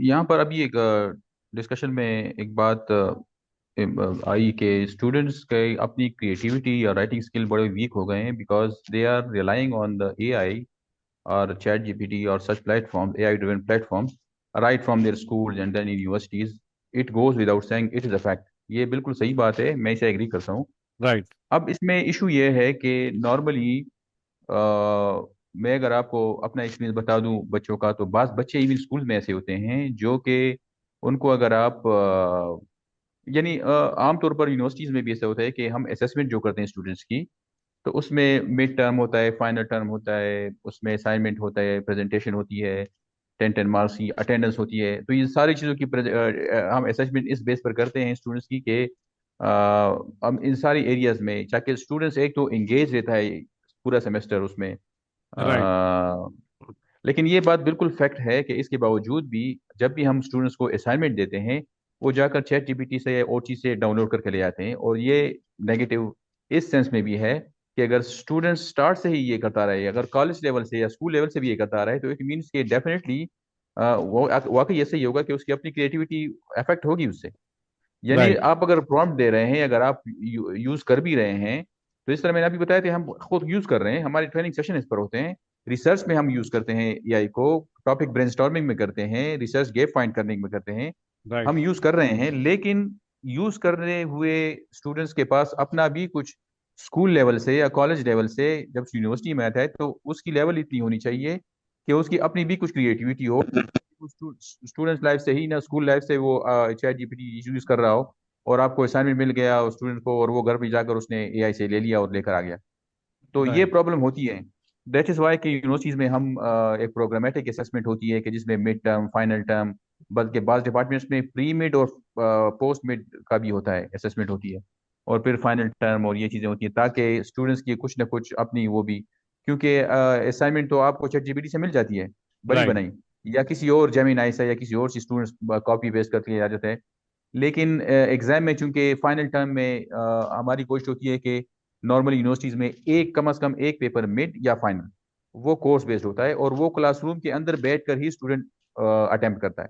यहाँ पर अभी एक डिस्कशन में एक बात आई कि स्टूडेंट्स के अपनी क्रिएटिविटी या राइटिंग स्किल बड़े वीक हो गए हैं because they are relying on the AI और चैट जीपीटी और such platform, AI driven platform, right from their schools and then universities. It goes without saying, it is a fact. ये बिल्कुल सही बात है, मैं इसे एग्री करता हूँ। Right. अब इसमें इशू ये है कि नॉर्मली मैं अगर आपको अपना एक्सपीरियंस बता दूं बच्चों का, तो बास बच्चे इवन स्कूल में ऐसे होते हैं जो कि उनको अगर आप यानी आमतौर पर यूनिवर्सिटीज़ में भी ऐसा होता है कि हम असेसमेंट जो करते हैं स्टूडेंट्स की, तो उसमें मिड टर्म होता है, फाइनल टर्म होता है, उसमें असाइनमेंट होता है, प्रेजेंटेशन होती है, 10 मार्क्स की अटेंडेंस होती है। तो ये सारी चीज़ों की हम असेसमेंट इस बेस पर करते हैं स्टूडेंट्स की कि हम इन सारी एरियाज में, ताकि स्टूडेंट्स एक तो एंगेज रहता है पूरा सेमेस्टर उसमें। लेकिन ये बात बिल्कुल फैक्ट है कि इसके बावजूद भी जब भी हम स्टूडेंट्स को असाइनमेंट देते हैं, वो जाकर चैट जीपीटी से या ओटी से डाउनलोड करके ले आते हैं। और ये नेगेटिव इस सेंस में भी है कि अगर स्टूडेंट स्टार्ट से ही ये करता रहे, अगर कॉलेज लेवल से या स्कूल लेवल से भी ये करता रहे, तो इट मीन्स कि डेफिनेटली वो वाकई ऐसे ही होगा कि उसकी अपनी क्रिएटिविटी अफेक्ट होगी उससे। यानी आप अगर प्रॉम्प्ट दे रहे हैं, अगर आप यूज कर भी रहे हैं, तो इस तरह मैंने अभी बताया कि हम खुद यूज कर रहे हैं, हमारे ट्रेनिंग सेशन इस पर होते हैं, रिसर्च में हम यूज करते हैं एआई को, टॉपिक ब्रेनस्टॉर्मिंग में करते हैं, रिसर्च गैप फाइंड करने में करते हैं, हम यूज कर रहे हैं। लेकिन यूज करने हुए स्टूडेंट्स के पास अपना भी कुछ स्कूल लेवल से या कॉलेज लेवल से जब यूनिवर्सिटी में आता है, तो उसकी लेवल इतनी होनी चाहिए कि उसकी अपनी भी कुछ क्रिएटिविटी हो। स्टूडेंट लाइफ से ही ना, स्कूल लाइफ से वो चैट जीपीटी यूज कर रहा हो और आपको असाइनमेंट मिल गया स्टूडेंट को, और वो घर पे जाकर उसने एआई से ले लिया और लेकर आ गया। तो ये प्रॉब्लम होती है। दैट इज वाई कि यूनिवर्सिटीज में हम एक प्रोग्रामेटिक असेसमेंट होती है कि जिसमें मिड टर्म, फाइनल टर्म, बल्कि बाज़ डिपार्टमेंट्स में प्री मिड और पोस्ट मिड का भी होता है, असेसमेंट होती है, और फिर फाइनल टर्म, और ये चीज़ें होती हैं ताकि स्टूडेंट्स की कुछ ना कुछ अपनी वो भी, क्योंकि असाइनमेंट तो आपको चैट जीपीटी से मिल जाती है बनी बनाई, या किसी और जेमिनाई से या किसी और से स्टूडेंट्स कॉपी पेस्ट करके आ जाते हैं। लेकिन एग्जाम में चूंकि फाइनल टर्म में हमारी कोशिश होती है कि नॉर्मली यूनिवर्सिटीज में एक कम से कम एक पेपर मिड या फाइनल वो कोर्स बेस्ड होता है, और वो क्लासरूम के अंदर बैठकर ही स्टूडेंट अटेम्प्ट करता है,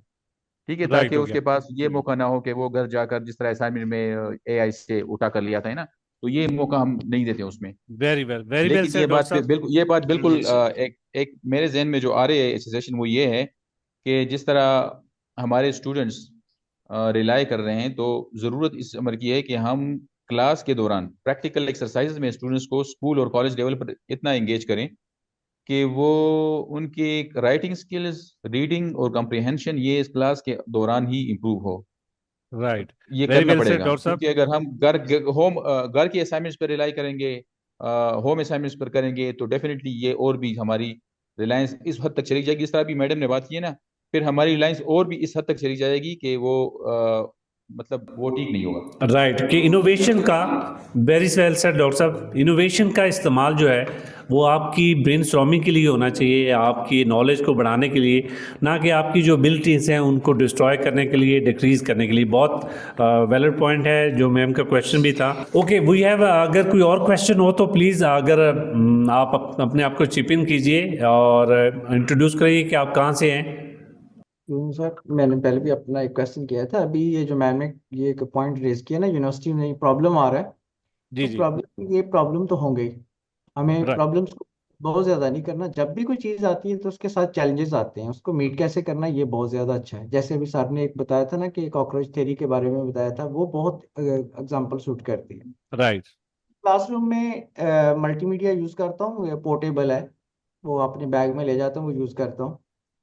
ठीक है, ताकि उसके पास ये मौका ना हो कि वो घर जाकर जिस तरह असाइनमेंट में एआई से उठा कर लिया था, है ना, तो ये मौका हम नहीं देते उसमें। वेरी वेल लेकिन सर, डॉक्टर साहब। ये बात बिल्कुल एक मेरे जहन में जो आ रही है सजेशन, वो ये है कि जिस तरह हमारे स्टूडेंट्स रिलाई कर रहे हैं, तो ज़रूरत इस अमर की है कि हम क्लास के दौरान प्रैक्टिकल एक्सरसाइज में स्टूडेंट्स को स्कूल और कॉलेज लेवल पर इतना एंगेज करें कि वो उनकी राइटिंग स्किल्स, रीडिंग और कॉम्प्रिहेंशन ये इस क्लास के दौरान ही इम्प्रूव हो। राइट, ये वेरी करना वेल सर, पड़ेगा, डॉक्टर साहब। क्योंकि अगर हम घर के असाइनमेंट्स पर रिलाई करेंगे, होम असाइनमेंट्स पर करेंगे, तो डेफिनेटली ये और भी हमारी रिलायंस इस हद तक चली जाएगी, जिस तरह अभी मैडम ने बात की है ना, फिर हमारी रिलायंस और भी इस हद तक चली जाएगी कि वो मतलब वो ठीक नहीं होगा। राइट, कि इनोवेशन का, वेरी वेल सर डॉक्टर साहब, इनोवेशन का इस्तेमाल जो है वो आपकी ब्रेनस्टॉर्मिंग के लिए होना चाहिए, आपकी नॉलेज को बढ़ाने के लिए, ना कि आपकी जो एबिलिटीज़ हैं उनको डिस्ट्रॉय करने के लिए, डिक्रीज करने के लिए। बहुत वैलिड पॉइंट है जो मैम का क्वेश्चन भी था। ओके, वी हैव, अगर कोई और क्वेश्चन हो तो प्लीज़ अगर आप अपने आप को चिप इन कीजिए और इंट्रोड्यूस करिए कि आप कहाँ से हैं। सर, मैंने पहले भी अपना एक क्वेश्चन किया था। अभी ये जो मैम ने ये एक पॉइंट रेज किया ना, यूनिवर्सिटी में प्रॉब्लम आ रहा है, जी तो ये प्रॉब्लम तो होंगे ही। हमें राइट, प्रॉब्लम्स को बहुत ज्यादा नहीं करना। जब भी कोई चीज आती है तो उसके साथ चैलेंजेस आते हैं, उसको मीट कैसे करना ये बहुत ज्यादा अच्छा है। जैसे अभी सर ने एक बताया था ना कि कॉकरोच थ्योरी के बारे में बताया था, वो बहुत एग्जांपल सूट करती है। राइट, क्लासरूम में मल्टीमीडिया यूज करता हूँ, पोर्टेबल है, वो अपने बैग में ले जाता हूँ, वो यूज करता हूँ।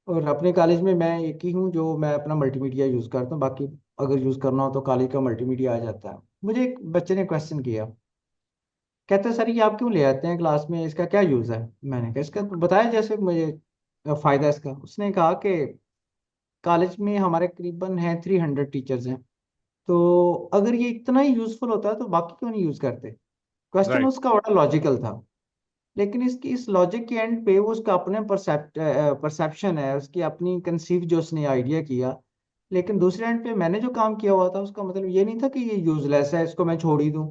और अपने कॉलेज में मैं एक ही हूँ जो मैं अपना मल्टीमीडिया यूज करता हूँ, बाकी अगर यूज करना हो तो कॉलेज का मल्टीमीडिया आ जाता है। मुझे एक बच्चे ने क्वेश्चन किया, कहते हैं सर ये आप क्यों ले आते हैं क्लास में, इसका क्या यूज है? मैंने कहा इसका तो बताया जैसे मुझे फायदा इसका। उसने कहा कि कॉलेज में हमारे करीबन है 300 टीचर्स हैं, तो अगर ये इतना ही यूजफुल होता है तो बाकी क्यों नहीं यूज करते? क्वेश्चन राइट उसका बड़ा लॉजिकल था, लेकिन इसकी इस लॉजिक के एंड पे वो उसका अपने परसेप्शन है, उसकी अपनी कंसीव जो उसने आइडिया किया। लेकिन दूसरे एंड पे मैंने जो काम किया हुआ था उसका मतलब ये नहीं था कि ये यूजलेस है, इसको मैं छोड़ ही दूं।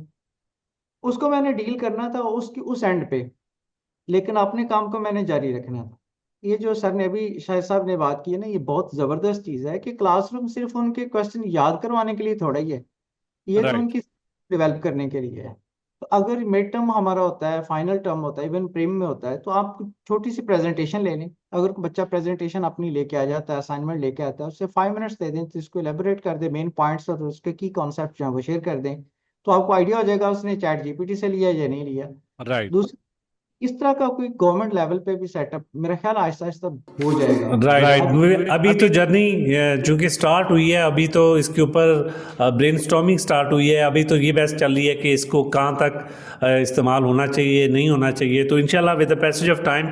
उसको मैंने डील करना था उसकी उस एंड पे, लेकिन अपने काम को मैंने जारी रखना था। ये जो सर ने अभी शाहिद साहब ने बात की है ना, ये बहुत जबरदस्त चीज है कि क्लासरूम सिर्फ उनके क्वेश्चन याद करवाने के लिए थोड़ा ही है, ये तो राइट उनकी डेवलप करने के लिए है। तो अगर मिड टर्म हमारा होता है, फाइनल टर्म होता है, इवन प्रीम में होता है, तो आप छोटी सी प्रेजेंटेशन ले लें। अगर कोई बच्चा प्रेजेंटेशन अपनी लेके आ जाता है, असाइनमेंट लेके आता है, उससे 5 मिनट्स दे दें तो इसको एलेबोरेट कर दें, मेन पॉइंट्स और उसके की कॉन्सेप्ट जो है वो शेयर कर दें, तो आपको आइडिया हो जाएगा उसने चैट जीपीटी से लिया या नहीं लिया। राइट दूसरी, इस तरह का कोई गवर्नमेंट लेवल पे भी सेटअप मेरा ख्याल आहिस्ता आहिस्ता हो जाएगा। राइट अब अभी तो जर्नी चूंकि स्टार्ट हुई है, अभी तो इसके ऊपर ब्रेनस्टॉर्मिंग स्टार्ट हुई है। अभी तो ये बहस चल रही है कि इसको कहाँ तक इस्तेमाल होना चाहिए, नहीं होना चाहिए। तो इंशाल्लाह with the passage of time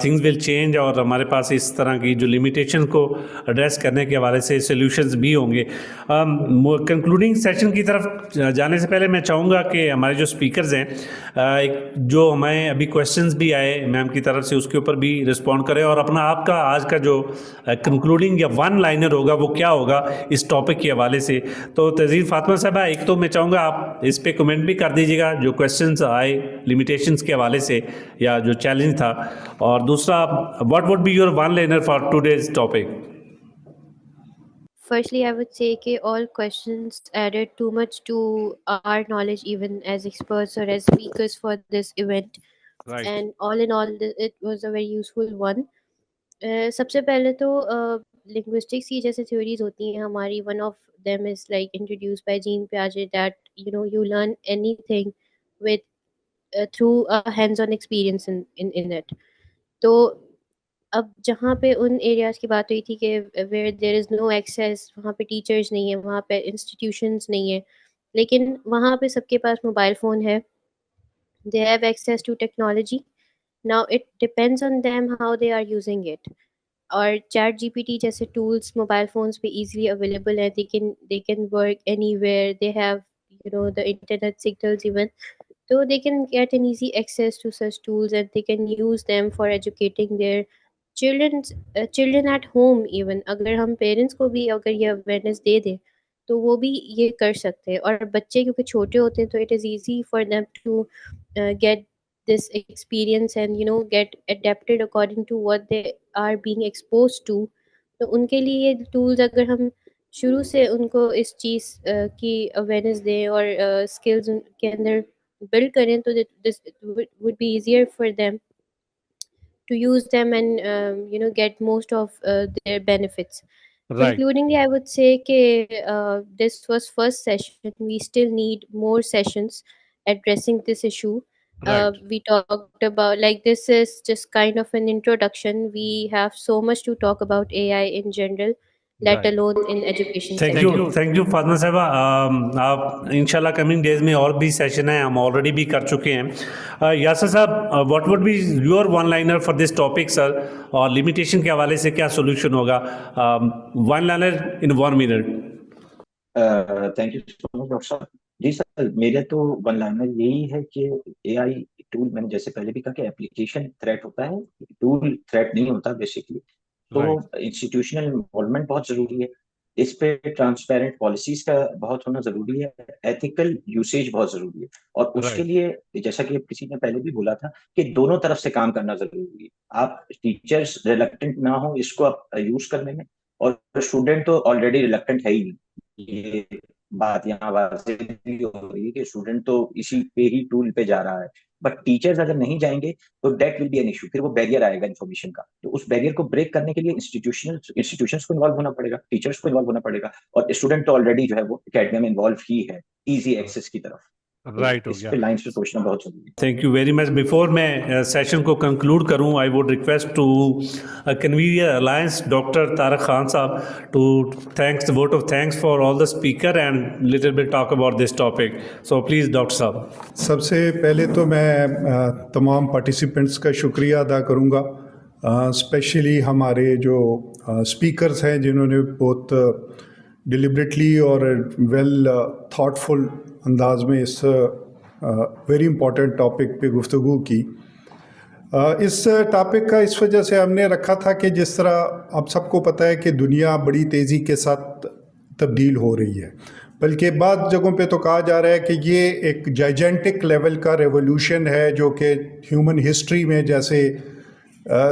things will change और हमारे पास इस तरह की जो लिमिटेशन को एड्रेस करने के हवाले से सॉल्यूशंस भी होंगे। कंक्लूडिंग सेशन की तरफ जाने से पहले मैं चाहूँगा कि हमारे जो स्पीकर्स हैं, एक जो हमें अभी क्वेश्चंस भी आए मैम की तरफ से, उसके ऊपर भी रिस्पॉन्ड करें और अपना आपका आज का जो कंक्लूडिंग या वन लाइनर होगा वो क्या होगा इस टॉपिक के हवाले से। तो तज़ीर फातिमा साहबा, एक तो मैं चाहूँगा आप इस पे कमेंट भी कर दीजिएगा जो क्वेश्चंस आए लिमिटेशंस के हवाले से या जो चैलेंज था, और दूसरा what would be your one liner for today's topic? Firstly, I would say that all questions added too much to our knowledge, even as experts or as speakers for this event. Right And all in all, it was a very useful one. सबसे पहले तो linguistics की जैसे theories होती हैं हमारी, one of them is like introduced by Jean Piaget that you learn anything with through a hands-on experience in it. तो अब जहाँ पे उन एरियाज़ की बात हुई थी कि where there is no access, वहाँ पे टीचर्स नहीं है, वहाँ पे इंस्टीट्यूशंस नहीं है, लेकिन वहाँ पे सबके पास मोबाइल फ़ोन है, they have access to technology. Now it depends on them how they are using it. और चैट जीपीटी जैसे टूल्स मोबाइल फ़ोन्स पे ईजिली अवेलेबल है, they can work anywhere, they have the internet signals even, so they can get an easy access to such tools and they can use them for educating their children at home even। अगर हम parents को भी अगर ये awareness दे दें तो वो भी ये कर सकते हैं। और बच्चे क्योंकि छोटे होते हैं तो it is easy for them to get this experience and get adapted according to what they are being exposed to। तो उनके लिए ये टूल्स अगर हम शुरू से उनको इस चीज़ की अवेयरनेस दें और स्किल्स उनके अंदर build करें तो this would be easier for them to use them and get most of their benefits। Right Concludingly, I would say that this was first session. We still need more sessions addressing this issue। Right We talked about, like, this is just kind of an introduction. We have so much to talk about AI in general, let right alone in education thank sector। You Fatima साहबा। आप इंशाल्लाह coming days में और भी session है, हम already भी कर चुके हैं। यासर साहब, what would be your one liner for this topic sir, और लिमिटेशन के हवाले से क्या सोल्यूशन होगा? One liner in 1 minute. Thank you so much doctor साहब। जी सर, मेरे तो वन लाइनर यही है कि एआई टूल, मैंने जैसे पहले भी कहा कि एप्लीकेशन थ्रेट होता है, टूल थ्रेट नहीं होता बेसिकली। राइट तो इंस्टीट्यूशनल इन्वॉल्वमेंट बहुत जरूरी है, इस पे ट्रांसपेरेंट पॉलिसीज का बहुत होना जरूरी है, एथिकल यूसेज बहुत जरूरी है। और उसके राइट लिए जैसा कि किसी ने पहले भी बोला था कि दोनों तरफ से काम करना जरूरी है। आप टीचर्स रिलक्टेंट ना हो इसको आप यूज करने में, और स्टूडेंट तो ऑलरेडी रिलक्टेंट है ही नहीं। ये बात यहाँ वाज़ेह भी हो रही है कि स्टूडेंट तो इसी पे ही टूल पे जा रहा है, बट टीचर्स अगर नहीं जाएंगे तो that will be an issue. फिर वो बैरियर आएगा इन्फॉर्मेशन का, तो उस बैरियर को ब्रेक करने के लिए इंस्टीट्यूशंस को इन्वॉल्व होना पड़ेगा, टीचर्स को इन्वॉल्व होना पड़ेगा, और स्टूडेंट तो ऑलरेडी जो है वो एकेडमी में इन्वॉल्व ही है इजी एक्सेस की तरफ। राइट हो इस गया। पे लाइन से सोचना बहुत जरूरी है। Thank you very much. Before मैं सेशन को कंक्लूड करूं, I would request to convener alliance doctor Tarak Khan साहब to thanks vote of thanks for all the speaker and little bit talk about this topic. So please doctor साहब। सबसे पहले तो मैं तमाम पार्टिसिपेंट्स का शुक्रिया अदा करूंगा, स्पेशली हमारे जो स्पीकर्स हैं जिन्होंने बहुत डिलिबरेटली और वेल थॉटफुल अंदाज में इस वेरी इम्पोर्टेंट टॉपिक पे गुफ्तगू की। इस टॉपिक का इस वजह से हमने रखा था कि जिस तरह आप सबको पता है कि दुनिया बड़ी तेज़ी के साथ तब्दील हो रही है, बल्कि बाद जगहों पे तो कहा जा रहा है कि ये एक जाइजेंटिक लेवल का रेवोल्यूशन है जो कि ह्यूमन हिस्ट्री में जैसे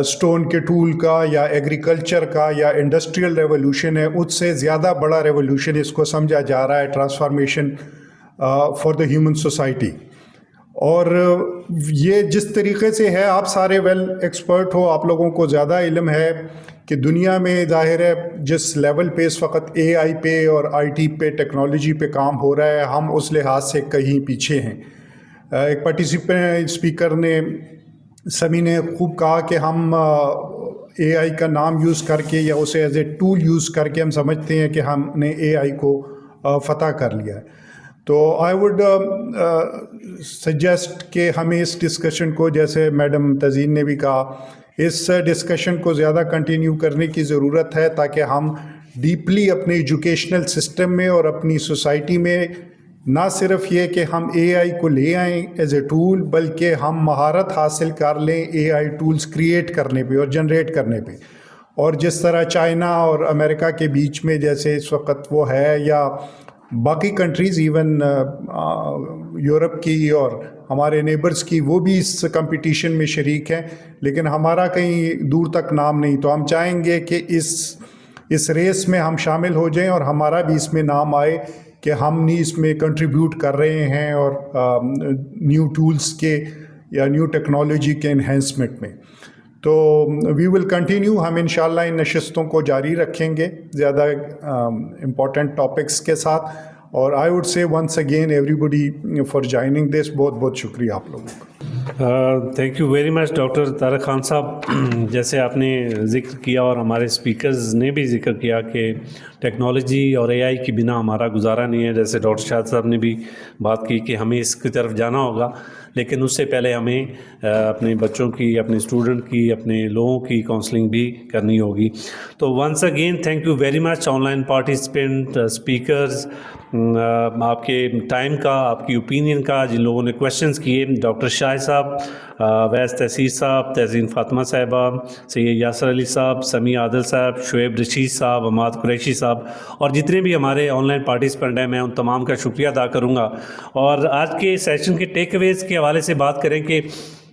स्टोन के टूल का या एग्रीकल्चर का या इंडस्ट्रियल रेवोल्यूशन है, उससे ज़्यादा बड़ा रेवोल्यूशन इसको समझा जा रहा है, transformation for the human society. और ये जिस तरीके से है, आप सारे वेल एक्सपर्ट हो, आप लोगों को ज़्यादा इल्म है कि दुनिया में ज़ाहिर है जिस लेवल पे इस वक्त AI पे और IT पे टेक्नोलॉजी पे काम हो रहा है, हम उस लिहाज से कहीं पीछे हैं। एक पार्टिसिपेंट स्पीकर ने समी ने खूब कहा कि हम AI का नाम यूज़ करके या उसे एज ए टूल यूज़ करके हम समझते हैं कि हमने AI को फतह कर लिया है। तो आई वुड सजेस्ट कि हमें इस डिस्कशन को, जैसे मैडम तज़ीन ने भी कहा, इस डिस्कशन को ज़्यादा कंटिन्यू करने की ज़रूरत है ताकि हम डीपली अपने एजुकेशनल सिस्टम में और अपनी सोसाइटी में ना सिर्फ ये कि हम AI को ले आएँ एज ए टूल, बल्कि हम महारत हासिल कर लें AI टूल्स क्रिएट करने पे और जनरेट करने पे। और जिस तरह चाइना और अमेरिका के बीच में जैसे इस वक्त वो है, या बाकी कंट्रीज़ इवन यूरोप की और हमारे नेबर्स की, वो भी इस कंपटीशन में शरीक हैं, लेकिन हमारा कहीं दूर तक नाम नहीं। तो हम चाहेंगे कि इस रेस में हम शामिल हो जाएं और हमारा भी इसमें नाम आए कि हम नहीं इसमें कंट्रीब्यूट कर रहे हैं और न्यू टूल्स के या न्यू टेक्नोलॉजी के इन्हेंसमेंट में। तो वी विल कंटिन्यू, हम इंशाल्लाह इन नशिस्तों को जारी रखेंगे ज़्यादा इम्पोर्टेंट टॉपिक्स के साथ। और I would say once again everybody for joining this, बहुत बहुत शुक्रिया आप लोगों का। Thank you very much doctor Tarak Khan साहब। जैसे आपने ज़िक्र किया और हमारे स्पीकर्स ने भी ज़िक्र किया कि टेक्नोलॉजी और AI के बिना हमारा गुजारा नहीं है। जैसे डॉक्टर शाह साहब ने भी बात की कि हमें इसकी तरफ जाना होगा, लेकिन उससे पहले हमें अपने बच्चों की, अपने स्टूडेंट की, अपने लोगों की काउंसलिंग भी करनी होगी। तो once again thank you very much online participant, speakers, आपके टाइम का, आपकी ओपिनियन का, जिन लोगों ने क्वेश्चंस किए, डॉक्टर शाह साहब, वैस तहसीर साहब, तहसीन फातिमा साहिबा, सैयद यासर अली साहब, समी आदिल साहब, शुएब रशीद साहब, अमाद कुरैशी साहब, और जितने भी हमारे ऑनलाइन पार्टिसिपेंट हैं, मैं उन तमाम का शुक्रिया अदा करूँगा। और आज के सेशन के टेक अवेज़ के हवाले से बात करें कि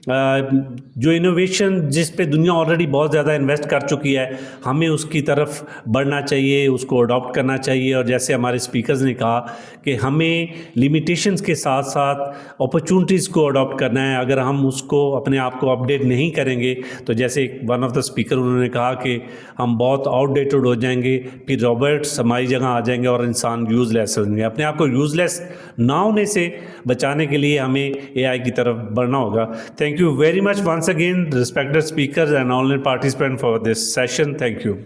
जो इनोवेशन जिस पे दुनिया ऑलरेडी बहुत ज़्यादा इन्वेस्ट कर चुकी है, हमें उसकी तरफ बढ़ना चाहिए, उसको अडॉप्ट करना चाहिए। और जैसे हमारे स्पीकर्स ने कहा कि हमें लिमिटेशंस के साथ साथ अपॉर्चुनिटीज़ को अडॉप्ट करना है। अगर हम उसको अपने आप को अपडेट नहीं करेंगे तो जैसे वन ऑफ द स्पीकर उन्होंने कहा कि हम बहुत आउटडेटेड हो जाएंगे, फिर रॉबर्ट्स हमारी जगह आ जाएंगे और इंसान यूज़लेस हो जाएंगे। अपने आप को यूज़लेस ना होने से बचाने के लिए हमें AI की तरफ बढ़ना होगा। Thank you very much once again, respected speakers and online participants, for this session. Thank you.